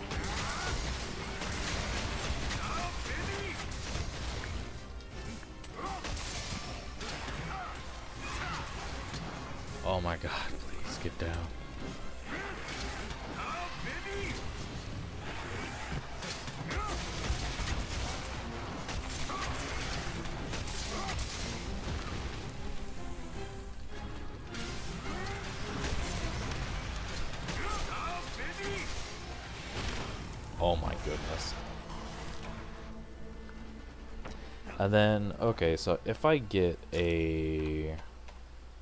Oh my god, please get down. Oh my goodness. And then, okay, so if I get a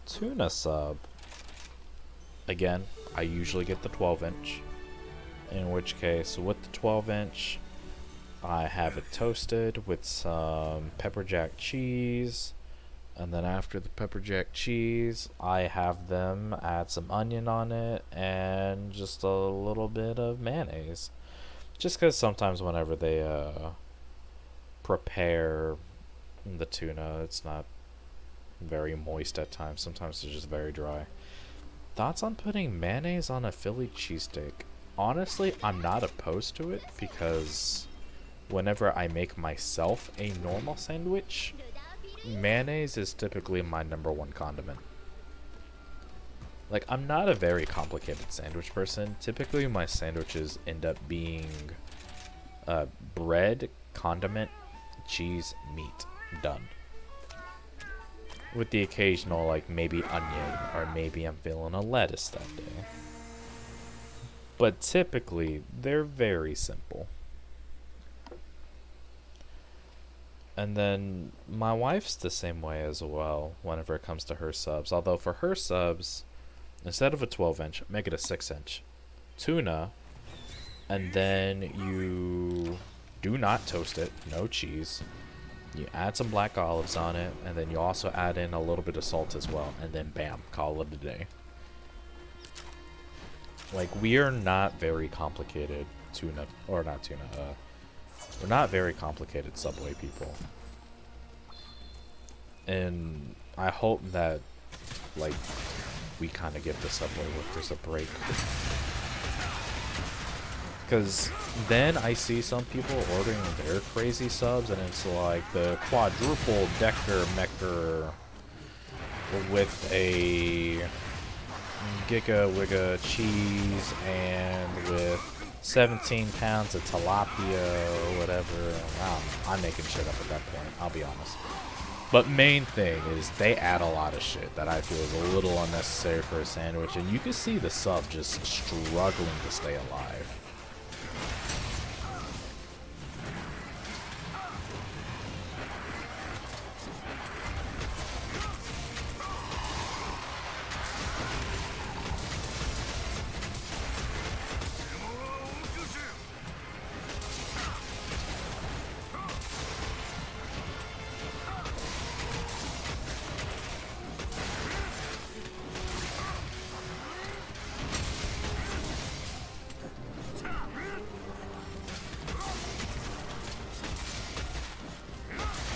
tuna sub, again, I usually get the 12-inch. In which case, with the 12-inch, I have it toasted with some pepper jack cheese. And then after the pepper jack cheese, I have them add some onion on it and just a little bit of mayonnaise. Just because sometimes whenever they prepare the tuna, it's not very moist at times. Sometimes it's just very dry. Thoughts on putting mayonnaise on a Philly cheesesteak? Honestly, I'm not opposed to it because whenever I make myself a normal sandwich, mayonnaise is typically my #1 condiment. Like, I'm not a very complicated sandwich person. Typically, my sandwiches end up being bread, condiment, cheese, meat. Done. With the occasional, like, maybe onion, or maybe I'm feeling a lettuce that day. But typically, they're very simple. And then my wife's the same way as well whenever it comes to her subs. Although for her subs, instead of a 12-inch, make it a 6-inch. Tuna, and then you do not toast it, no cheese. You add some black olives on it, and then you also add in a little bit of salt as well, and then bam, call it a day. Like, we are not very complicated tuna, or not tuna, we're not very complicated Subway people. And I hope that, like, we kind of give the Subway workers a break. Because then I see some people ordering their crazy subs, and it's like the quadruple decker mecker with a giga wigga cheese and with 17 pounds of tilapia or whatever. I'm making shit up at that point, I'll be honest. But main thing is they add a lot of shit that I feel is a little unnecessary for a sandwich, and you can see the sub just struggling to stay alive.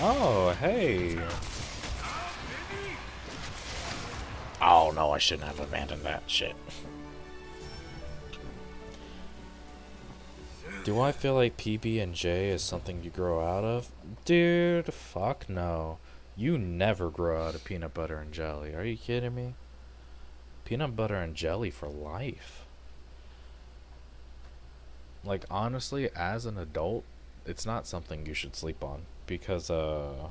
Oh, hey. Oh, no, I shouldn't have abandoned that shit. Do I feel like PB&J is something you grow out of? Dude, fuck no. You never grow out of peanut butter and jelly. Are you kidding me? Peanut butter and jelly for life. Like, honestly, as an adult, it's not something you should sleep on. Because, how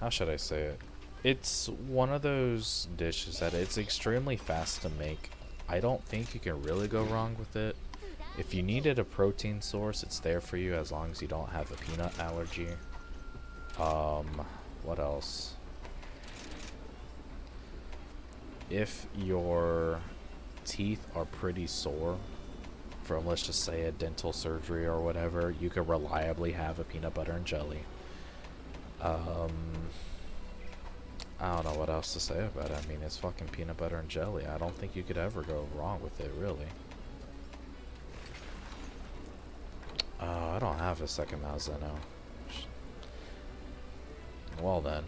should I say it? It's one of those dishes that it's extremely fast to make. I don't think you can really go wrong with it. If you needed a protein source, it's there for you as long as you don't have a peanut allergy. What else? If your teeth are pretty sore from, let's just say, a dental surgery or whatever, you can reliably have a peanut butter and jelly. I don't know what else to say about it. I mean, it's fucking peanut butter and jelly. I don't think you could ever go wrong with it, really. I don't have a second Malzeno. Well then.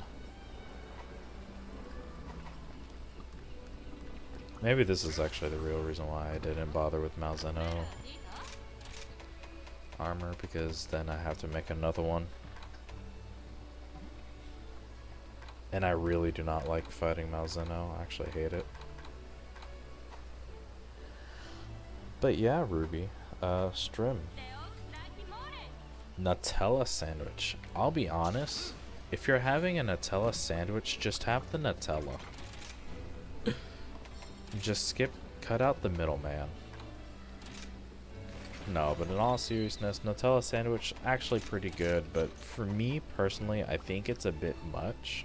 Maybe this is actually the real reason why I didn't bother with Malzeno armor, because then I have to make another one. And I really do not like fighting Malzeno. I actually hate it. But yeah, Ruby. Strim. Nutella sandwich. I'll be honest. If you're having a Nutella sandwich, just have the Nutella. Just cut out the middleman. No, but in all seriousness, Nutella sandwich actually pretty good, but for me personally, I think it's a bit much.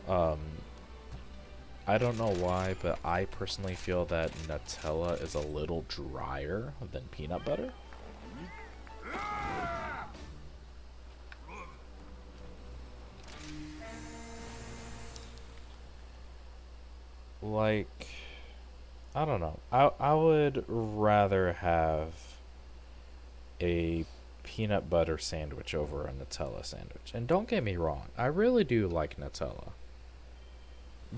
I don't know why, but I personally feel that Nutella is a little drier than peanut butter. Like, I don't know. I would rather have a peanut butter sandwich over a Nutella sandwich. And don't get me wrong, I really do like Nutella.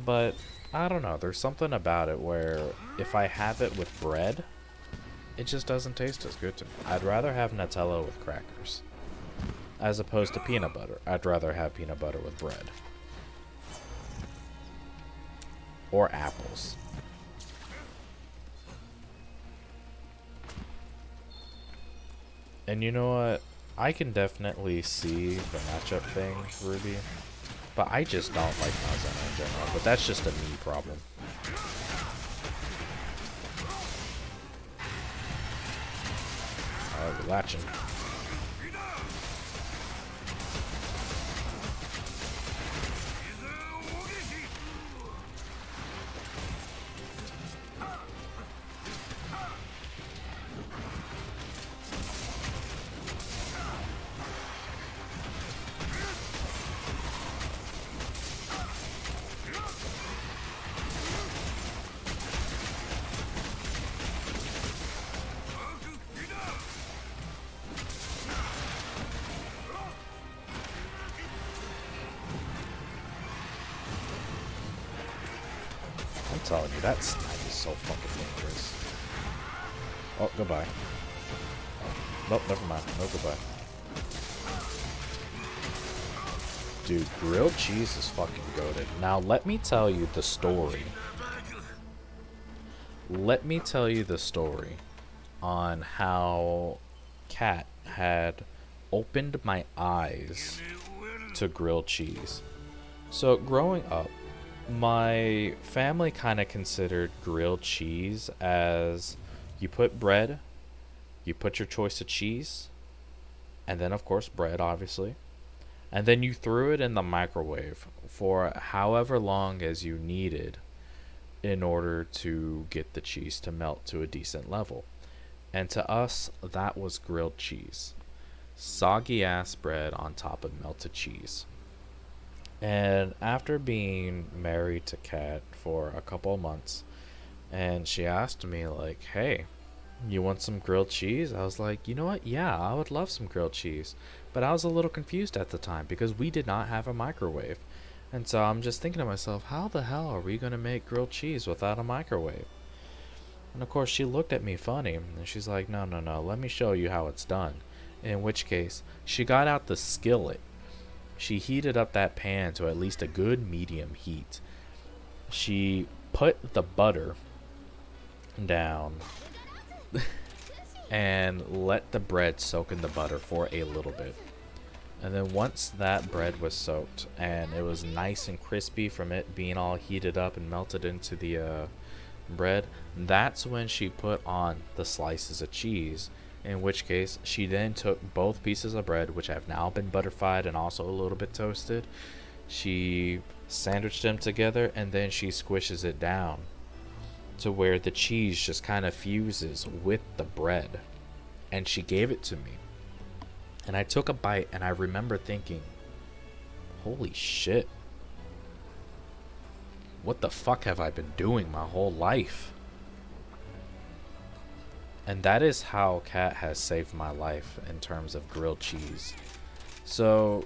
But, I don't know, there's something about it where if I have it with bread, it just doesn't taste as good to me. I'd rather have Nutella with crackers, as opposed to peanut butter. I'd rather have peanut butter with bread. Or apples. And you know what? I can definitely see the matchup thing, Ruby. But I just don't like Malzeno in general. But that's just a me problem. Alright, we're latching. I'm telling you, that snipe is so fucking dangerous. Oh, goodbye. Oh, nope, never mind. No goodbye. Dude, grilled cheese is fucking goated. Now, let me tell you the story. Let me tell you the story on how Kat had opened my eyes to grilled cheese. So, growing up, my family kind of considered grilled cheese as you put bread, you put your choice of cheese, and then of course bread, obviously, and then you threw it in the microwave for however long as you needed in order to get the cheese to melt to a decent level. And to us, that was grilled cheese. Soggy ass bread on top of melted cheese. And after being married to Kat for a couple of months, and she asked me like, hey, you want some grilled cheese? I was like, you know what? Yeah, I would love some grilled cheese. But I was a little confused at the time because we did not have a microwave. And so I'm just thinking to myself, how the hell are we going to make grilled cheese without a microwave? And of course she looked at me funny and she's like, no, let me show you how it's done. In which case, she got out the skillet. She heated up that pan to at least a good medium heat. She put the butter down and let the bread soak in the butter for a little bit. And then once that bread was soaked and it was nice and crispy from it being all heated up and melted into the bread, that's when she put on the slices of cheese. In which case, she then took both pieces of bread, which have now been butterfied and also a little bit toasted. She sandwiched them together and then she squishes it down to where the cheese just kind of fuses with the bread. And she gave it to me. And I took a bite and I remember thinking, holy shit. What the fuck have I been doing my whole life? And that is how Kat has saved my life in terms of grilled cheese. So,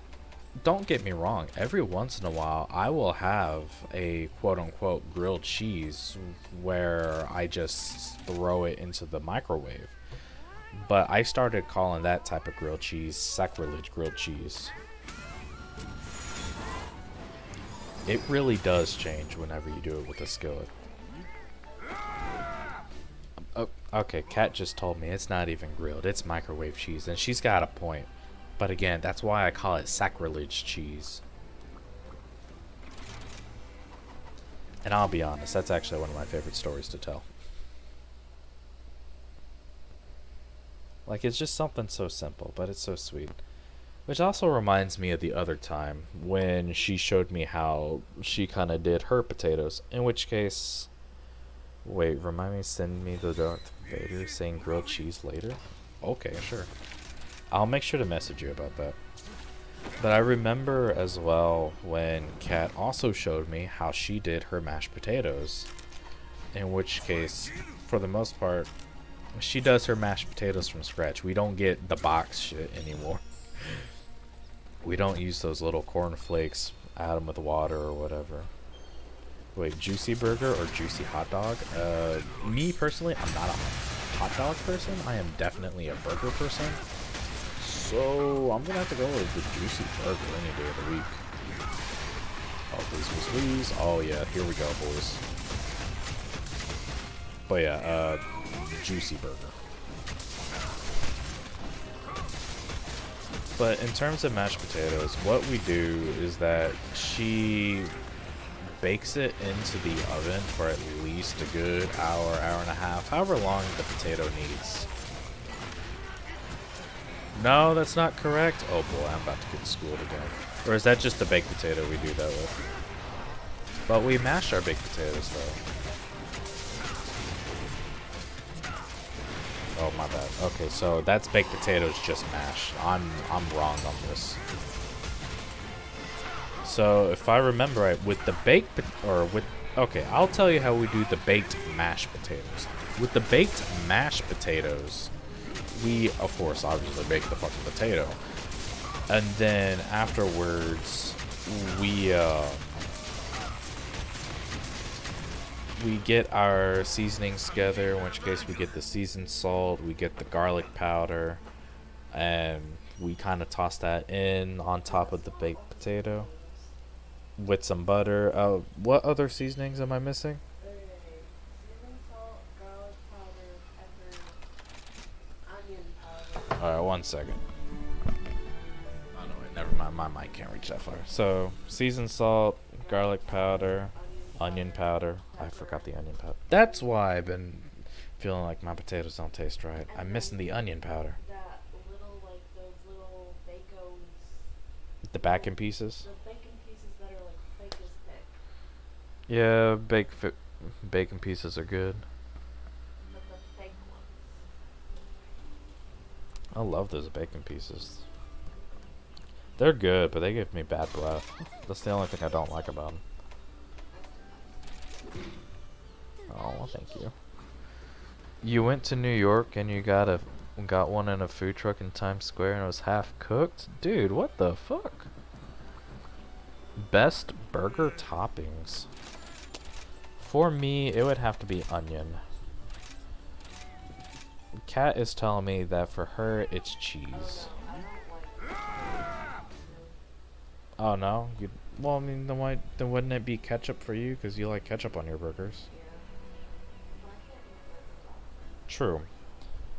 don't get me wrong, every once in a while I will have a quote-unquote grilled cheese where I just throw it into the microwave. But I started calling that type of grilled cheese sacrilege grilled cheese. It really does change whenever you do it with a skillet. Oh, okay, Kat just told me it's not even grilled, it's microwave cheese, and she's got a point. But again, that's why I call it sacrilege cheese. And I'll be honest, that's actually one of my favorite stories to tell. Like, it's just something so simple, but it's so sweet. Which also reminds me of the other time when she showed me how she kind of did her potatoes. In which case, wait, remind me, send me the Darth Vader saying grilled cheese later? Okay, sure. I'll make sure to message you about that. But I remember as well when Kat also showed me how she did her mashed potatoes. In which case, for the most part, she does her mashed potatoes from scratch. We don't get the box shit anymore. We don't use those little corn flakes, add them with water or whatever. Wait, juicy burger or juicy hot dog? Me personally, I'm not a hot dog person. I am definitely a burger person. So I'm gonna have to go with the juicy burger any day of the week. Oh, please. Oh yeah, here we go, boys. But yeah, juicy burger. But in terms of mashed potatoes, what we do is that she bakes it into the oven for at least a good hour, hour and a half, however long the potato needs. No, that's not correct. Oh boy, I'm about to get schooled again. Or is that just the baked potato we do that with? But we mash our baked potatoes though. Oh my bad. Okay, so that's baked potatoes just mashed. I'm wrong on this. So if I remember right, with the baked okay, I'll tell you how we do the baked mashed potatoes. With the baked mashed potatoes, we of course obviously bake the fucking potato, and then afterwards we get our seasonings together, in which case we get the seasoned salt, we get the garlic powder, and we kind of toss that in on top of the baked potato with some butter. What other seasonings am I missing? Seasoned salt, garlic powder, pepper, onion powder. Alright, 1 second. Oh no, wait, never mind. My mic can't reach that far. So, seasoned salt, garlic powder, onion powder. I forgot the onion powder. That's why I've been feeling like my potatoes don't taste right. I'm missing the onion powder. That little, like those little bacons. The bacon pieces? The bacon pieces that are like fake as thick. Yeah, bacon pieces are good. But the fake ones. I love those bacon pieces. They're good, but they give me bad breath. That's the only thing I don't like about them. Oh, well, thank you. You went to New York and you got one in a food truck in Times Square and it was half cooked? Dude, what the fuck? Best burger toppings. For me, it would have to be onion. Kat is telling me that for her, it's cheese. Oh no? Well, I mean, then wouldn't it be ketchup for you? Because you like ketchup on your burgers. True.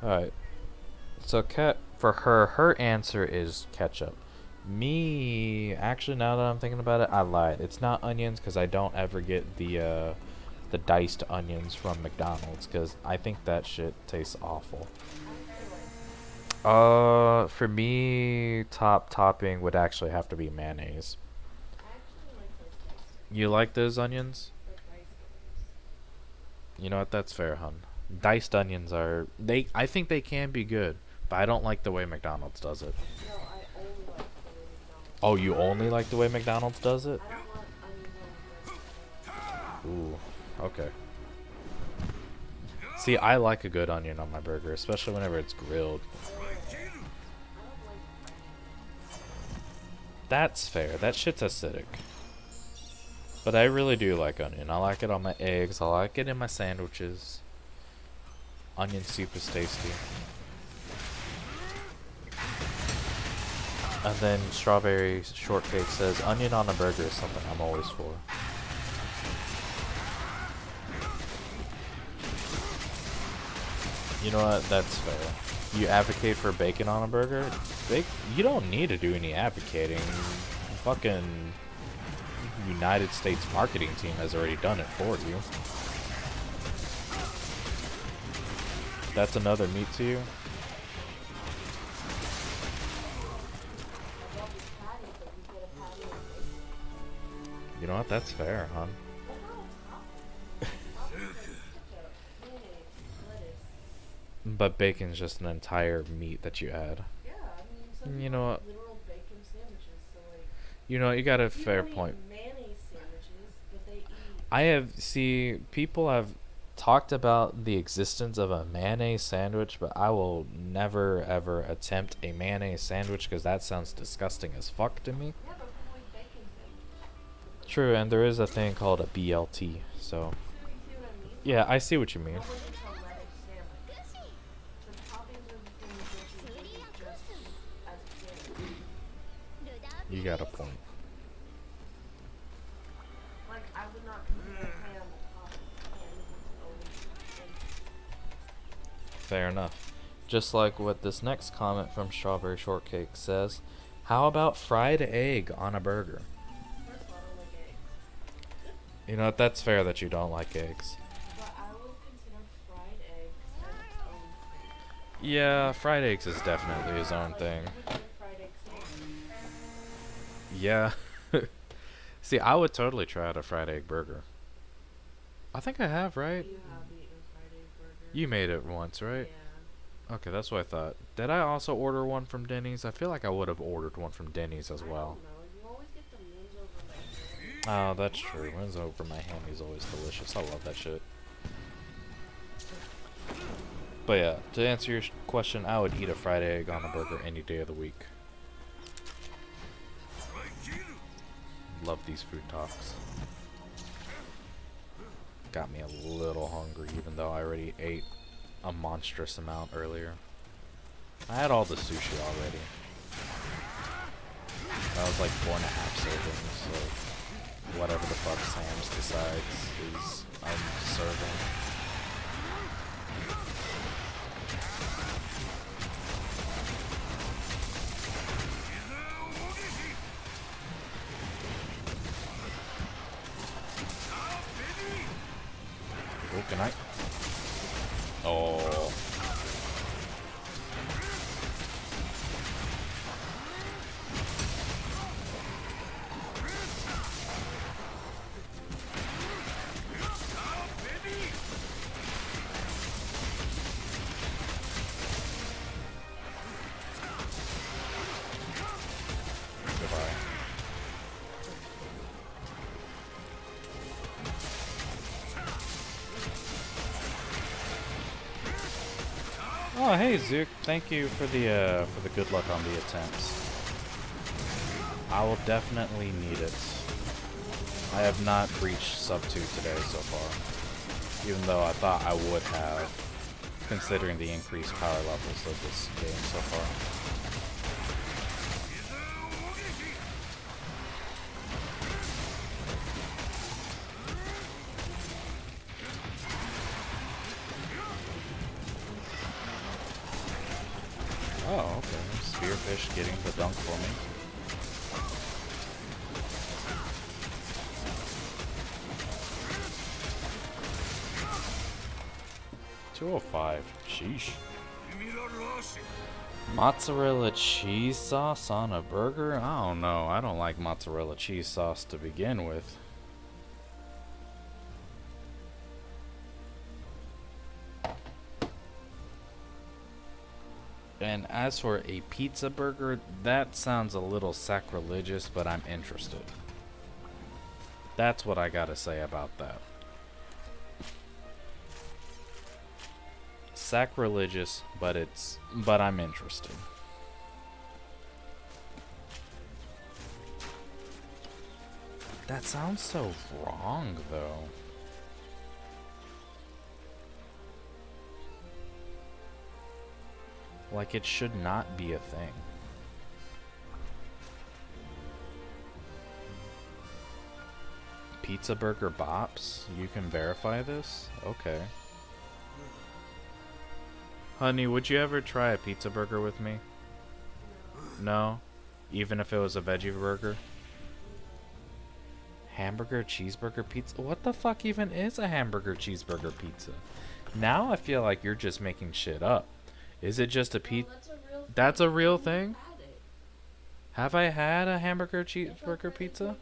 Alright. So, Kat, for her answer is ketchup. Me, actually, now that I'm thinking about it, I lied. It's not onions because I don't ever get the diced onions from McDonald's because I think that shit tastes awful. For me, top topping would actually have to be mayonnaise. You like those onions? You know what? That's fair, hun. Diced onions are I think they can be good, but I don't like the way McDonald's does it. No, I only like the way McDonald's. Oh, you only like the way McDonald's does it? I don't want onions on Ooh, okay. See, I like a good onion on my burger, especially whenever it's grilled. That's fair. That shit's acidic. But I really do like onion. I like it on my eggs. I like it in my sandwiches. Onion soup is tasty. And then Strawberry Shortcake says, onion on a burger is something I'm always for. You know what? That's fair. You advocate for bacon on a burger? You don't need to do any advocating. Fucking United States marketing team has already done it for you. That's another meat to you? You know what? That's fair, hon. But bacon's just an entire meat that you add. Yeah, I mean, some You people know have what? literal bacon sandwiches, so like. You know, you got a People fair eat point. mayonnaise sandwiches, but they eat. I have people have talked about the existence of a mayonnaise sandwich, but I will never ever attempt a mayonnaise sandwich because that sounds disgusting as fuck to me. Yeah, but people eat bacon sandwiches. True, and there is a thing called a BLT, so You see what I mean? yeah, I see what you mean. Nobody eats a lettuce sandwich. The toppings are the things that you wouldn't just eat as a sandwich. You got a point. Like, I would not consider ham a topping. Ham is its own thing. Fair enough. Just like what this next comment from Strawberry Shortcake says, how about fried egg on a burger? First of all, I don't like eggs. You know what, that's fair that you don't like eggs. But I would consider fried eggs as its own thing. Yeah, fried eggs is definitely his own Like, thing. you would eat a fried egg sandwich. Yeah. See, I would totally try out a fried egg burger. I think I have, right? You have eaten a fried egg burger. You made it once, right? Yeah. Okay, that's what I thought. Did I also order one from Denny's? I feel like I would have ordered one from Denny's as well. I don't know. You always get the wings over my hand. Oh, that's true. Wins over my ham is always delicious. I love that shit. But yeah, to answer your question, I would eat a fried egg on a burger any day of the week. Love these food talks. Got me a little hungry, even though I already ate a monstrous amount earlier. I had all the sushi already. That was like 4.5 servings, so whatever the fuck Sam's decides is I'm serving. Oh, good night. Oh. Goodbye. Oh, hey Zook, thank you for the good luck on the attempts. I will definitely need it. I have not reached sub 2 today so far, even though I thought I would have, considering the increased power levels of this game so far. Oh, okay. Spearfish getting the dunk for me. $205. Sheesh. Mozzarella cheese sauce on a burger? I don't know. I don't like mozzarella cheese sauce to begin with. And as for a pizza burger, that sounds a little sacrilegious, but I'm interested. That's what I gotta say about that. Sacrilegious, but I'm interested. That sounds so wrong, though. Like, it should not be a thing. Pizza Burger Bops? You can verify this? Okay. Honey, would you ever try a pizza burger with me? No? Even if it was a veggie burger? Hamburger, cheeseburger, pizza? What the fuck even is a hamburger, cheeseburger, pizza? Now I feel like you're just making shit up. Is it just a pizza? That's a real thing? Have I had a hamburger, cheeseburger, pizza?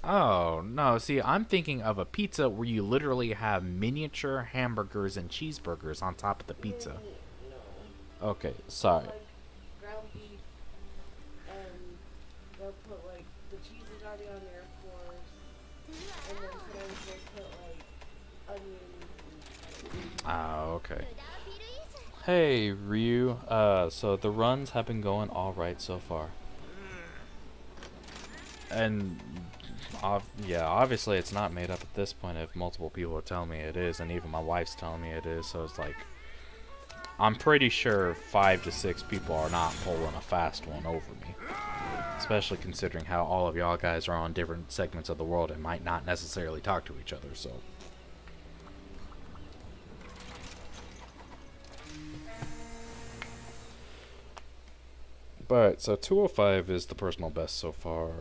Oh, no. See, I'm thinking of a pizza where you literally have miniature hamburgers and cheeseburgers on top of the pizza. Okay, sorry. Like ground beef, and they'll put like the cheese is already on there, of course, and then sometimes they'll put like onions and Ah, okay. Hey, Ryu. So the runs have been going all right so far. And, yeah, obviously it's not made up at this point if multiple people are telling me it is, and even my wife's telling me it is, so it's like, I'm pretty sure 5 to 6 people are not pulling a fast one over me. Especially considering how all of y'all guys are on different segments of the world and might not necessarily talk to each other, so. But, so 205 is the personal best so far.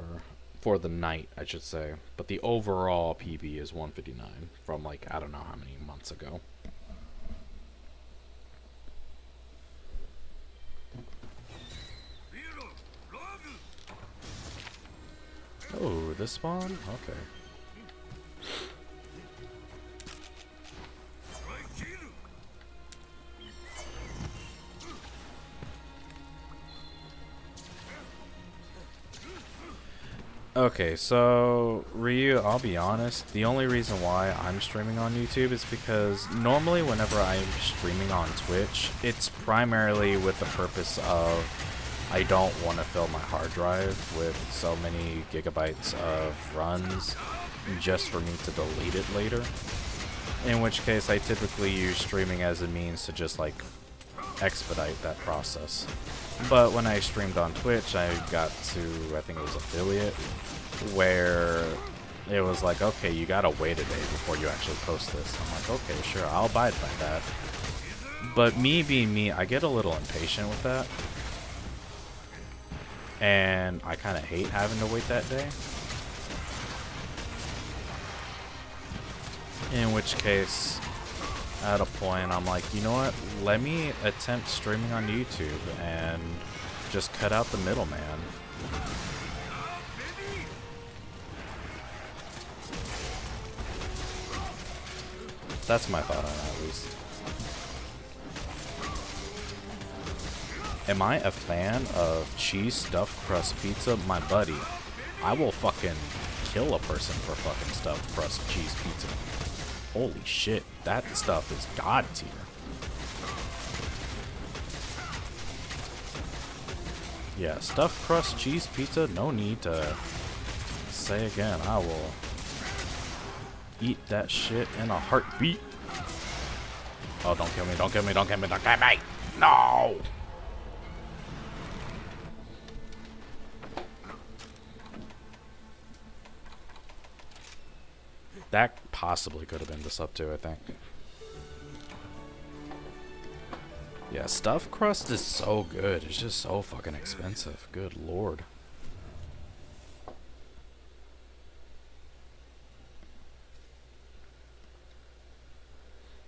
For the night, I should say. But the overall PB is 159 from, like, I don't know how many months ago. Oh, this spawn? Okay. Okay, so Ryu, I'll be honest, the only reason why I'm streaming on YouTube is because normally whenever I'm streaming on Twitch, it's primarily with the purpose of I don't want to fill my hard drive with so many gigabytes of runs just for me to delete it later. In which case I typically use streaming as a means to just like expedite that process. But when I streamed on Twitch, I got to, I think it was affiliate, where it was like, okay, you gotta wait a day before you actually post this. I'm like, okay, sure, I'll abide by that. But me being me, I get a little impatient with that. And I kind of hate having to wait that day. In which case, at a point, I'm like, you know what? Let me attempt streaming on YouTube and just cut out the middleman. That's my thought on it, at least. Am I a fan of cheese stuffed crust pizza? My buddy, I will fucking kill a person for fucking stuffed crust cheese pizza. Holy shit, that stuff is god tier. Yeah, stuffed crust cheese pizza, no need to say again. I will eat that shit in a heartbeat. Oh, don't kill me, don't kill me, don't kill me, don't kill me! No! That possibly could have been the sub 2, I think. Yeah, stuffed crust is so good. It's just so fucking expensive. Good lord.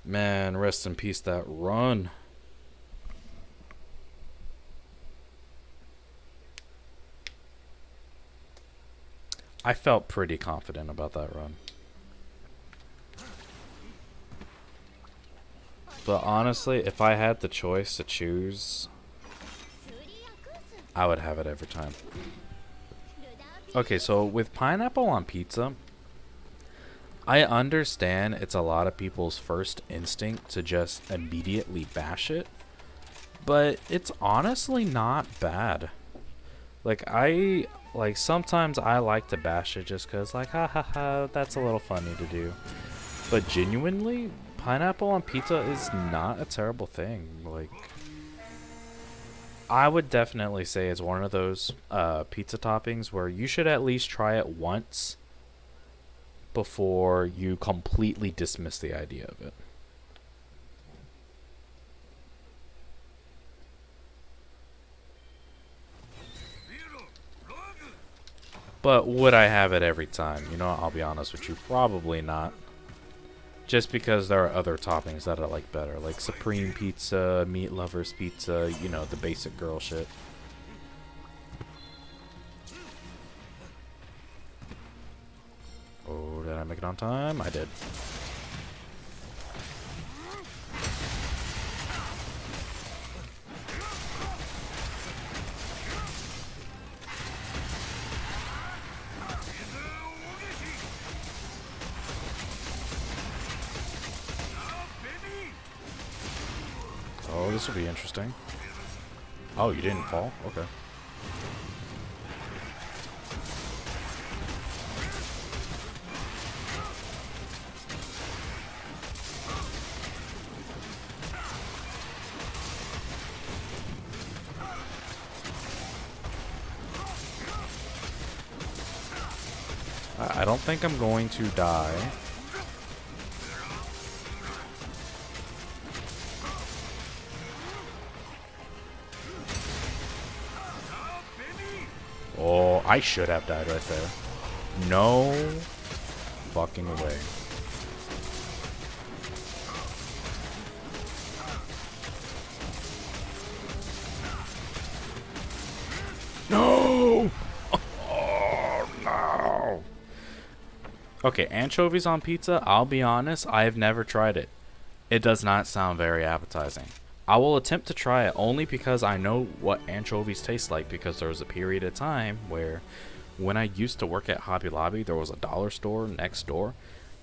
Man, rest in peace that run. I felt pretty confident about that run. But honestly, if I had the choice to choose, I would have it every time. Okay, so with pineapple on pizza, I understand it's a lot of people's first instinct to just immediately bash it, but it's honestly not bad. Like, sometimes I like to bash it just because, like, ha ha ha, that's a little funny to do. But genuinely, pineapple on pizza is not a terrible thing. Like, I would definitely say it's one of those pizza toppings where you should at least try it once before you completely dismiss the idea of it. But would I have it every time? You know, I'll be honest with you, probably not. Just because there are other toppings that I like better, like Supreme Pizza, Meat Lovers Pizza, you know, the basic girl shit. Oh, did I make it on time? I did. Oh, this will be interesting. Oh, you didn't fall? Okay. I don't think I'm going to die. Oh, I should have died right there. No fucking way. No! Oh, no! Okay, anchovies on pizza, I'll be honest, I have never tried it. It does not sound very appetizing. I will attempt to try it only because I know what anchovies taste like, because there was a period of time where when I used to work at Hobby Lobby, there was a dollar store next door.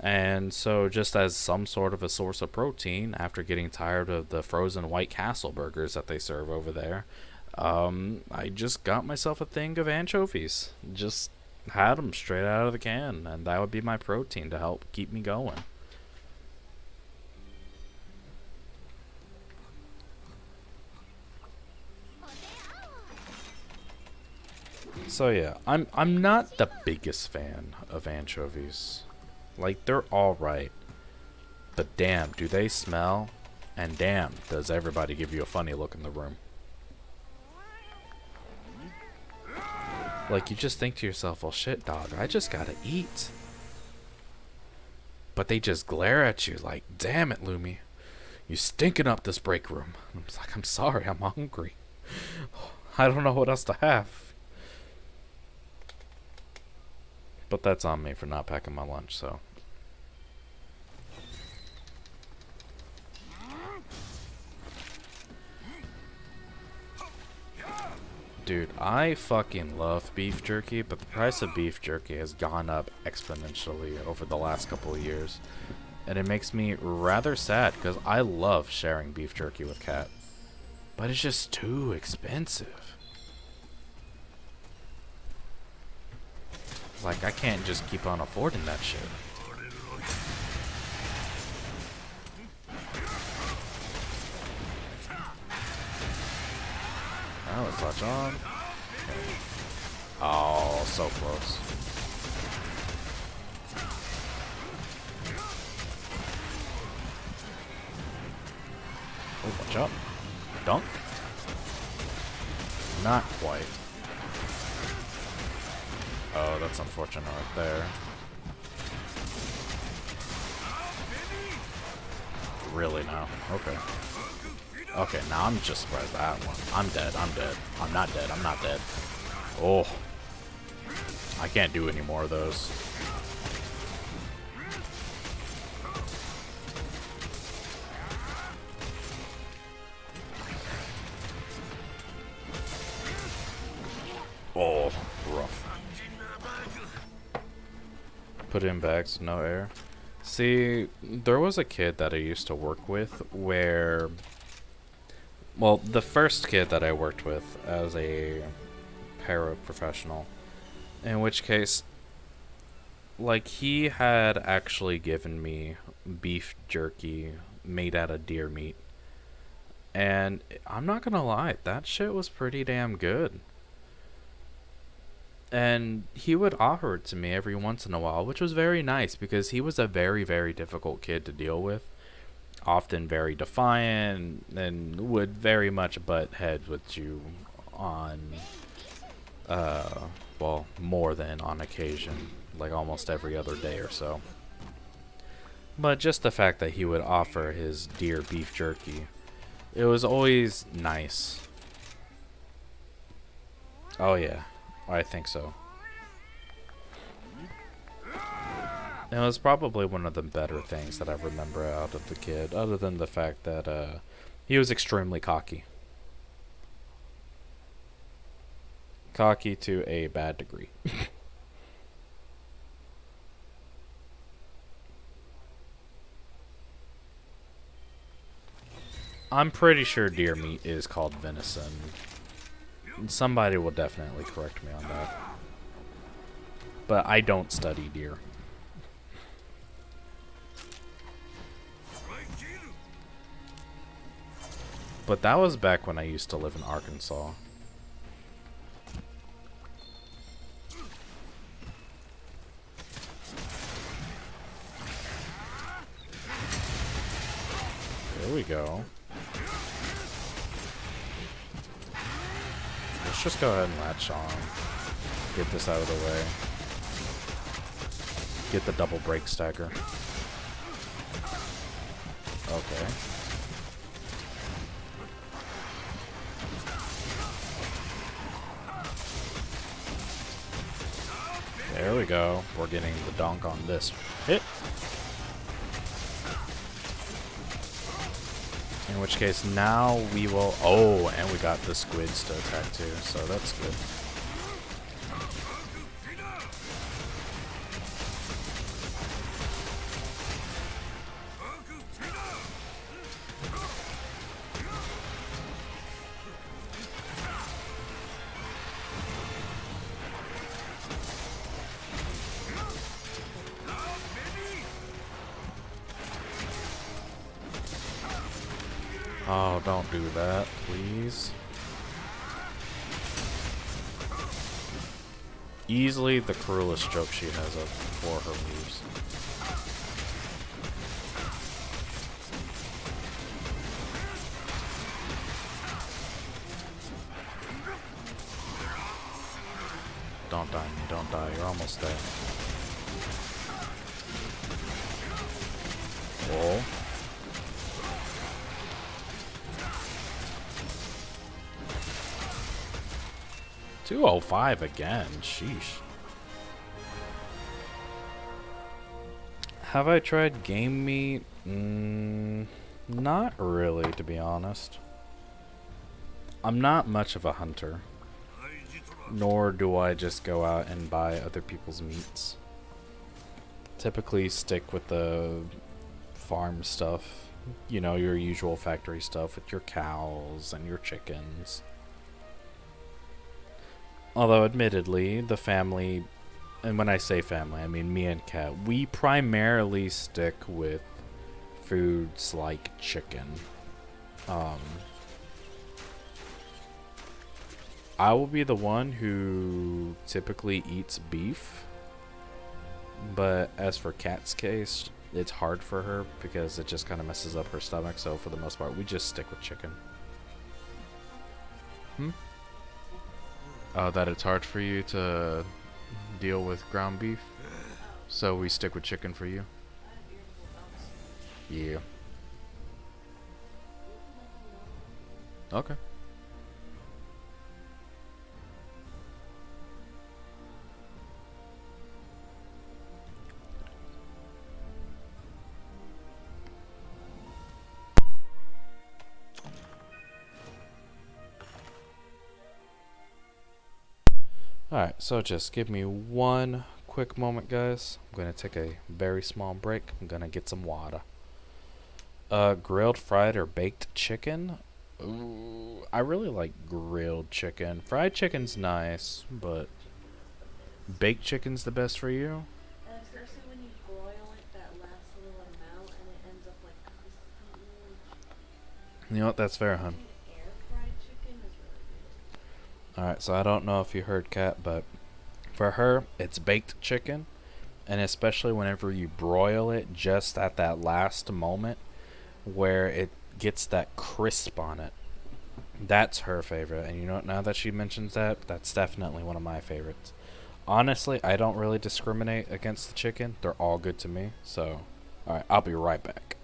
And so just as some sort of a source of protein, after getting tired of the frozen White Castle burgers that they serve over there, I just got myself a thing of anchovies. Just had them straight out of the can, and that would be my protein to help keep me going. So yeah, I'm not the biggest fan of anchovies. Like, they're alright. But damn, do they smell? And damn, does everybody give you a funny look in the room. Like, you just think to yourself, well shit dog, I just gotta eat. But they just glare at you like, damn it, Lumi. You stinking up this break room. I'm like, I'm sorry, I'm hungry. I don't know what else to have. But that's on me for not packing my lunch, so. Dude, I fucking love beef jerky, but the price of beef jerky has gone up exponentially over the last couple of years. And it makes me rather sad, because I love sharing beef jerky with Kat. But it's just too expensive. Like, I can't just keep on affording that shit. Now let's latch on. Okay. Oh, so close. Oh, watch out. Dunk. Not quite. Oh, that's unfortunate right there. Really now? Okay. Okay, now I'm just surprised that one. I'm dead, I'm dead. I'm not dead, I'm not dead. Oh. I can't do any more of those. Oh, rough. Put in bags, no air. See, there was a kid that I used to work with where... Well, the first kid that I worked with as a paraprofessional. In which case, like, he had actually given me beef jerky made out of deer meat. And I'm not gonna lie, that shit was pretty damn good. And he would offer it to me every once in a while, which was very nice because he was a very, very difficult kid to deal with. Often very defiant and would very much butt heads with you on, well, more than on occasion, like almost every other day or so. But just the fact that he would offer his deer beef jerky, it was always nice. Oh yeah, I think so. It was probably one of the better things that I remember out of the kid, other than the fact that he was extremely cocky. Cocky to a bad degree. I'm pretty sure deer meat is called venison. Somebody will definitely correct me on that. But I don't study deer. But that was back when I used to live in Arkansas. There we go. Let's just go ahead and latch on. Get this out of the way. Get the double break stagger. Okay. There we go. We're getting the donk on this hit. In which case now we will... Oh, and we got the squids to attack too, so that's good. Oh, don't do that, please. Easily the cruelest joke she has up for her moves. Don't die, don't die, you're almost there. Oh. 205 again, sheesh. Have I tried game meat? Not really, to be honest. I'm not much of a hunter. Nor do I just go out and buy other people's meats. Typically stick with the farm stuff. You know, your usual factory stuff with your cows and your chickens. Although, admittedly, the family, and when I say family, I mean me and Kat, we primarily stick with foods like chicken. I will be the one who typically eats beef, but as for Kat's case, it's hard for her because it just kind of messes up her stomach, so for the most part, we just stick with chicken. Oh, that it's hard for you to deal with ground beef? So we stick with chicken for you? Yeah. Okay. Alright, so just give me one quick moment, guys. I'm going to take a very small break. I'm going to get some water. Grilled, fried, or baked chicken? Ooh, I really like grilled chicken. Fried chicken's nice, but baked chicken's the best for you? And especially when you broil it that last little amount and it ends up like crispy. You know what? That's fair, I hun. think air fried chicken is really good. Alright, so I don't know if you heard Kat, but for her, it's baked chicken. And especially whenever you broil it just at that last moment where it gets that crisp on it. That's her favorite. And you know what? Now that she mentions that, that's definitely one of my favorites. Honestly, I don't really discriminate against the chicken. They're all good to me. So, alright, I'll be right back.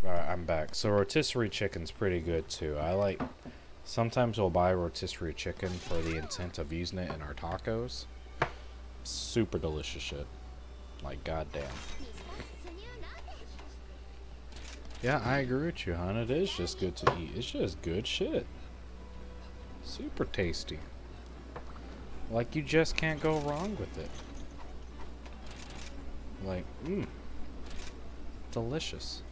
Alright, I'm back. So rotisserie chicken's pretty good too. I like. Sometimes we'll buy rotisserie chicken for the intent of using it in our tacos. Super delicious shit. Like, goddamn. Yeah, I agree with you, hon. It is just good to eat. It's just good shit. Super tasty. Like, you just can't go wrong with it. Like, delicious.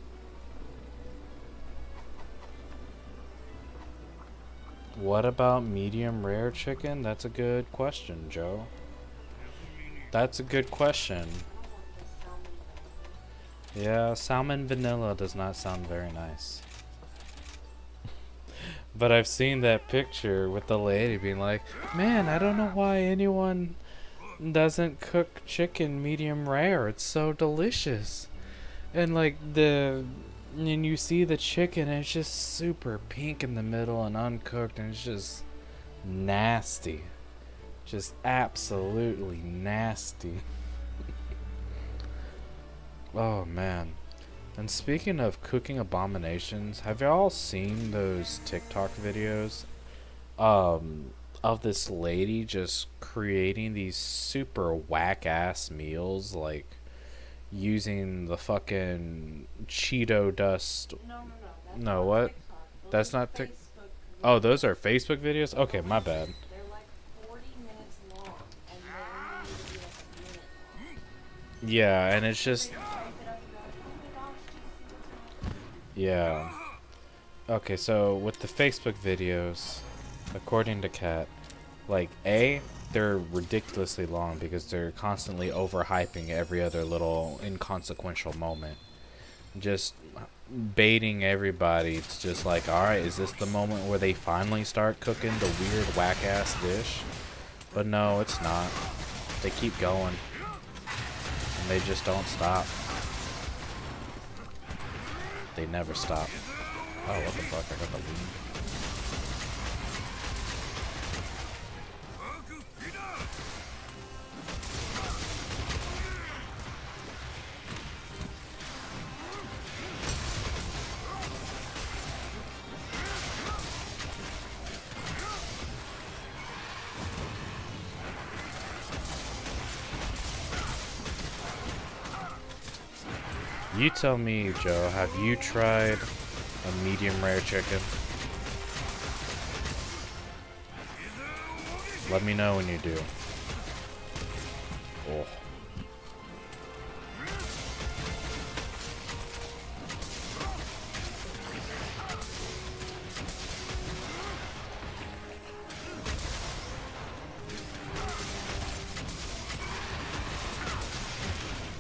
What about medium rare chicken? That's a good question, Joe. That's a good question. Yeah, salmon vanilla does not sound very nice. But I've seen that picture with the lady being like, man, I don't know why anyone doesn't cook chicken medium rare. It's so delicious. And like and you see the chicken, and it's just super pink in the middle and uncooked, and it's just nasty. Just absolutely nasty. Oh man. And speaking of cooking abominations, have y'all seen those TikTok videos of this lady just creating these super whack ass meals, like using the fucking Cheeto dust? No, what? That's not TikTok. Oh, those are Facebook videos? Okay, my bad. They're like 40 minutes long, and they only need to be like a minute long. Yeah, and it's just... They just break it up and go, oh my gosh, do you see what's happening? Yeah. Okay, so with the Facebook videos, according to Kat, like, they're ridiculously long because they're constantly overhyping every other little inconsequential moment. Just baiting everybody. It's just like, alright, is this the moment where they finally start cooking the weird whack-ass dish? But no, it's not. They keep going. And they just don't stop. They never stop. Oh, what the fuck? I got the lead. You tell me, Joe, have you tried a medium rare chicken? Let me know when you do. Oh.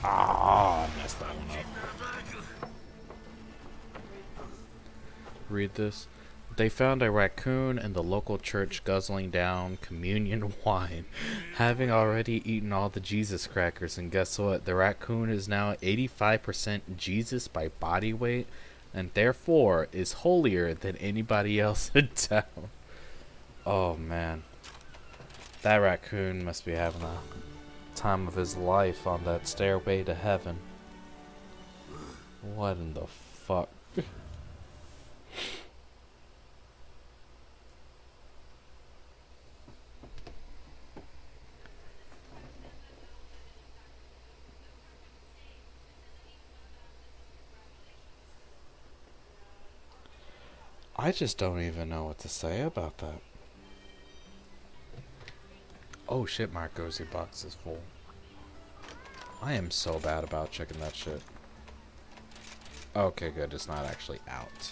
Ah, I messed that one up. Read this. They found a raccoon in the local church guzzling down communion wine, having already eaten all the Jesus crackers. And guess what? The raccoon is now 85% Jesus by body weight, and therefore is holier than anybody else in town. Oh man. That raccoon must be having a time of his life on that stairway to heaven. What in the fuck? I just don't even know what to say about that. Oh shit, my cozy box is full. I am so bad about checking that shit. Okay, good. It's not actually out.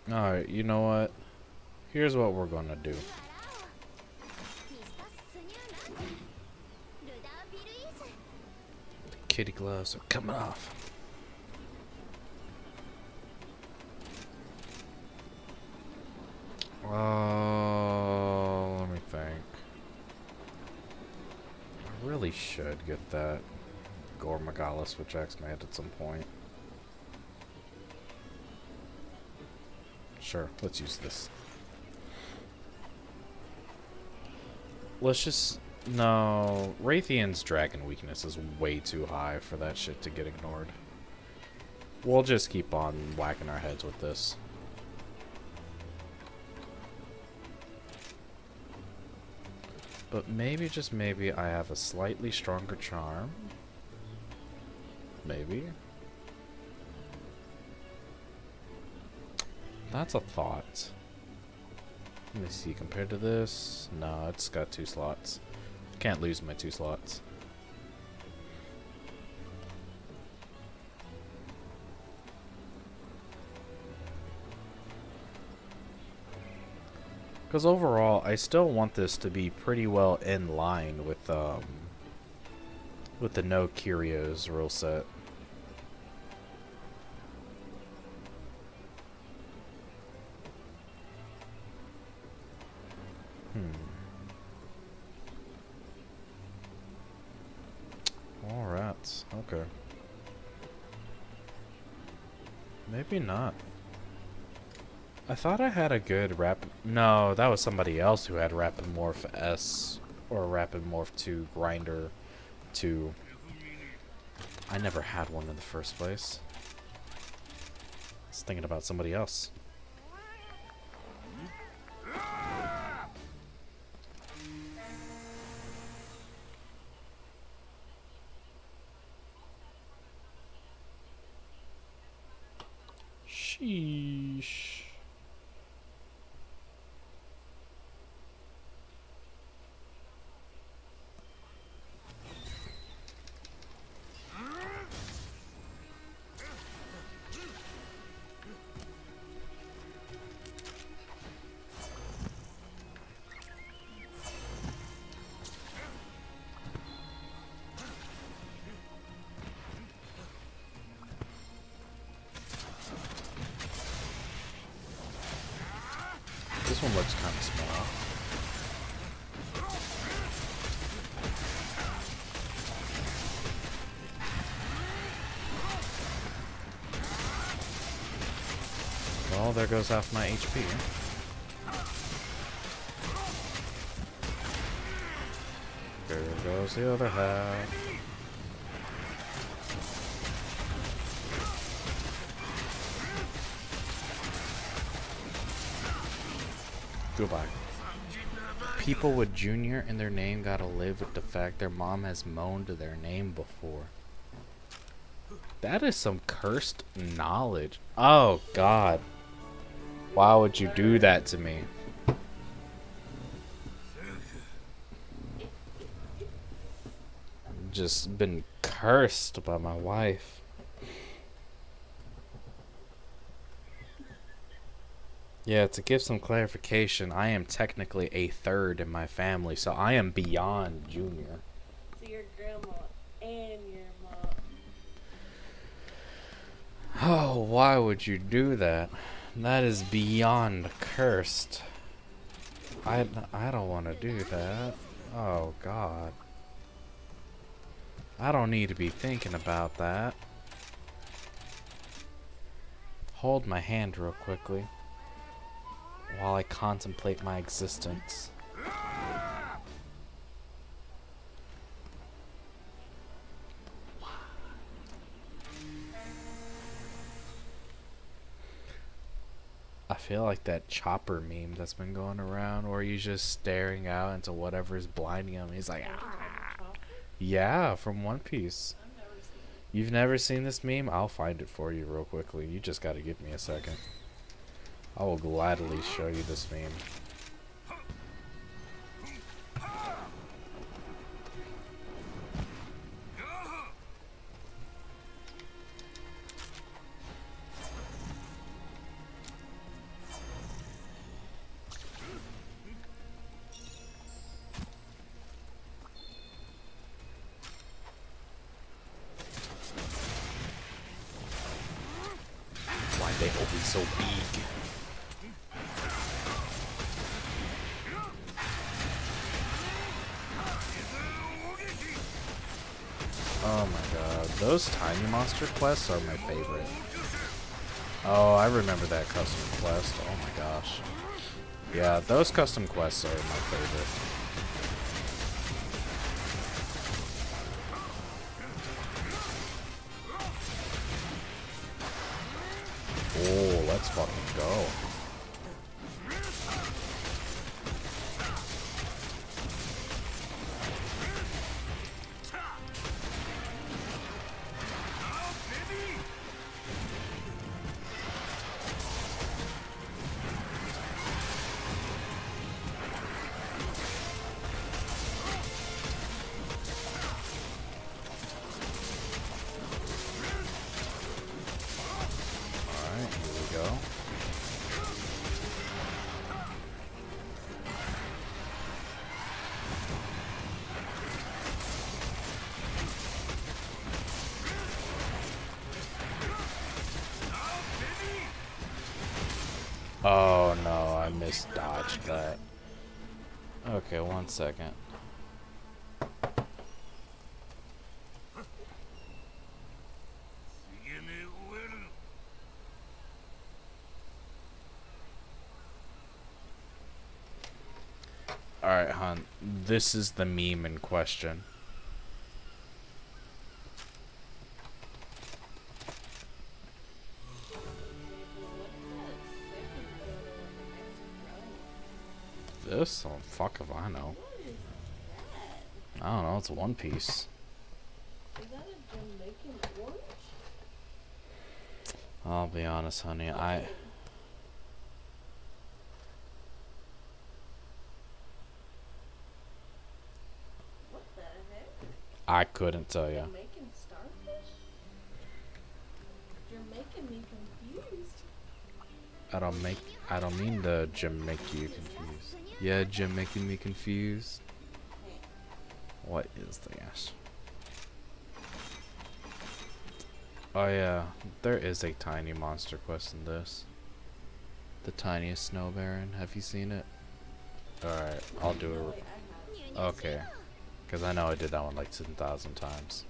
Alright, you know what? Here's what we're gonna do. The kitty gloves are coming off. Let me think. I really should get that Gormagalis, which X made at some point. Sure, let's use this. Let's just... No, Raytheon's dragon weakness is way too high for that shit to get ignored. We'll just keep on whacking our heads with this. But maybe, just maybe, I have a slightly stronger charm. Maybe. That's a thought. Let me see, compared to this... No, it's got 2 slots. Can't lose my 2 slots. Because overall, I still want this to be pretty well in line with the no curios rule set. Alright, okay. Maybe not. I thought I had a good rapid... No, that was somebody else who had Rapid Morph S or Rapid Morph 2 Grinder 2. I never had one in the first place. I was thinking about somebody else. Sheesh. This one looks kind of small. Well, there goes half my HP. There goes the other half. Goodbye. people with Junior in their name gotta live with the fact their mom has moaned their name before. That is some cursed knowledge. Oh, God. Why would you do that to me? Just been cursed by my wife. Yeah, to give some clarification, I am technically a third in my family, so I am beyond Junior. So your grandma and your mom. Oh, why would you do that? That is beyond cursed. I don't want to do that. Oh, God. I don't need to be thinking about that. Hold my hand real quickly while I contemplate my existence. I feel like that Chopper meme that's been going around where he's just staring out into whatever's blinding him. He's like, ah. Yeah, from One Piece. You've never seen this meme? I'll find it for you real quickly. You just gotta give me a second. I will gladly show you this meme. Why'd they open so big? Oh my god, those tiny monster quests are my favorite. Oh, I remember that custom quest. Oh my gosh. Yeah, those custom quests are my favorite. Oh, let's fucking go. Oh no, I misdodged that. Okay, 1 second. Alright, hon. This is the meme in question. This? Oh, fuck if I know. I don't know, it's One Piece. Is that a Jamaican orange? I'll be honest, honey, What the heck? I couldn't tell you. Jamaican starfish? You're making me confused. I don't mean to make you confused. Yeah, Jim making me confused. What is this? Oh yeah, there is a tiny monster quest in this. The tiniest snow baron. Have you seen it? Alright, I'll do it. Okay. Because I know I did that one like 10,000 times.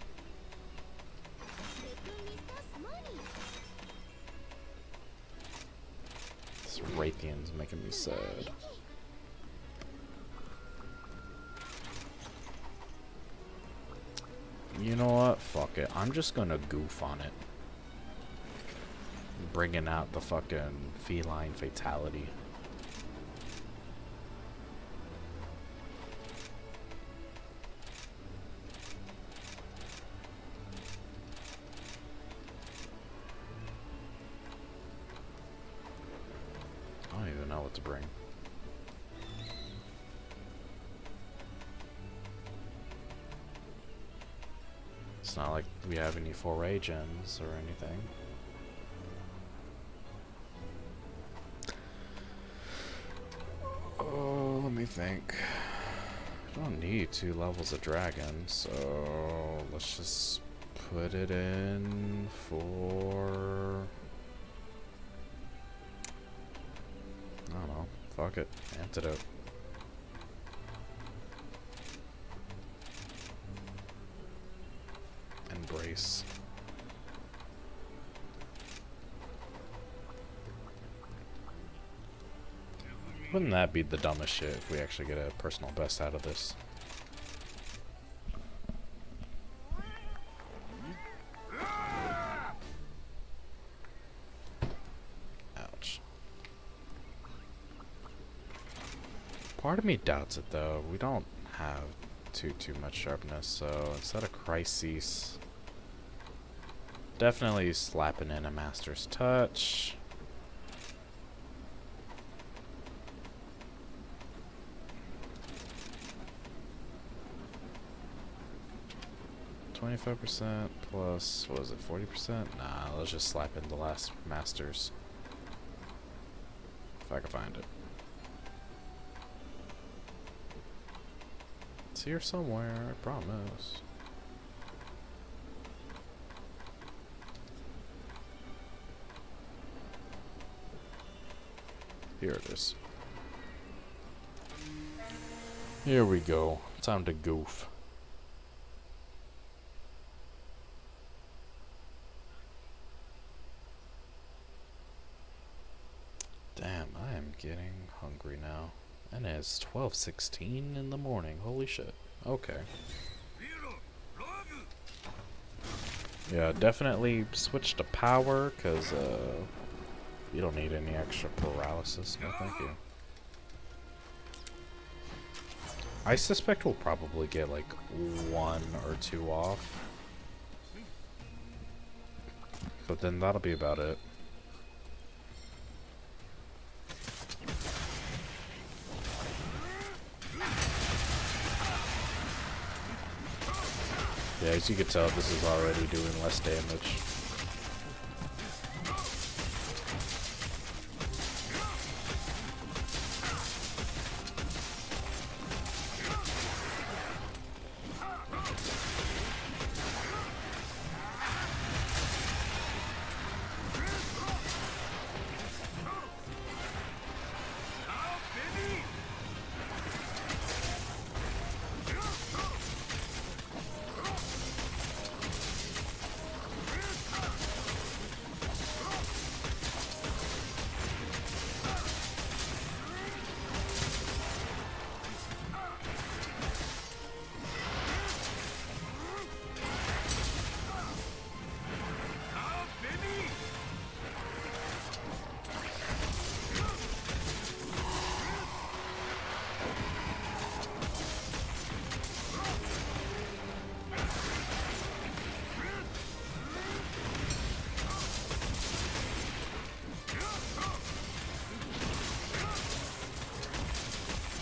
This Raytheon's making me sad. You know what? Fuck it. I'm just gonna goof on it. Bringing out the fucking feline fatality. know what to bring. It's not like we have any 4A gens or anything. Oh, let me think. I don't need 2 levels of dragon, so let's just put it in for... I don't know. Fuck it. Antidote. Embrace. Wouldn't that be the dumbest shit if we actually get a personal best out of this? Ouch. Part of me doubts it though. We don't have too much sharpness, so instead of crises, definitely slapping in a master's touch. 25% plus, what was it, 40%? Nah, let's just slap in the last masters. If I can find it. It's here somewhere, I promise. Here it is. Here we go. Time to goof. Damn, I am getting hungry now. And it's 12:16 in the morning. Holy shit. Okay. Yeah, definitely switch to power, because you don't need any extra paralysis. No, thank you. I suspect we'll probably get like 1 or 2 off. But then that'll be about it. Yeah, as you can tell, this is already doing less damage.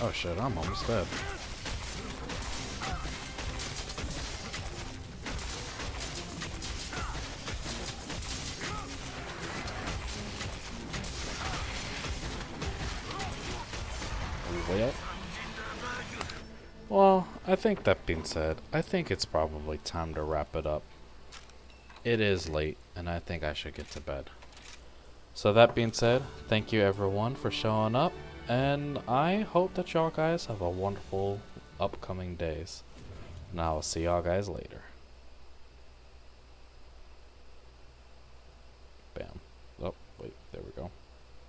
Oh shit, I'm almost dead. Well, I think that being said, I think it's probably time to wrap it up. It is late, and I think I should get to bed. So that being said, thank you everyone for showing up, and I hope that y'all guys have a wonderful upcoming days. And I will see y'all guys later. Bam. Oh, wait, there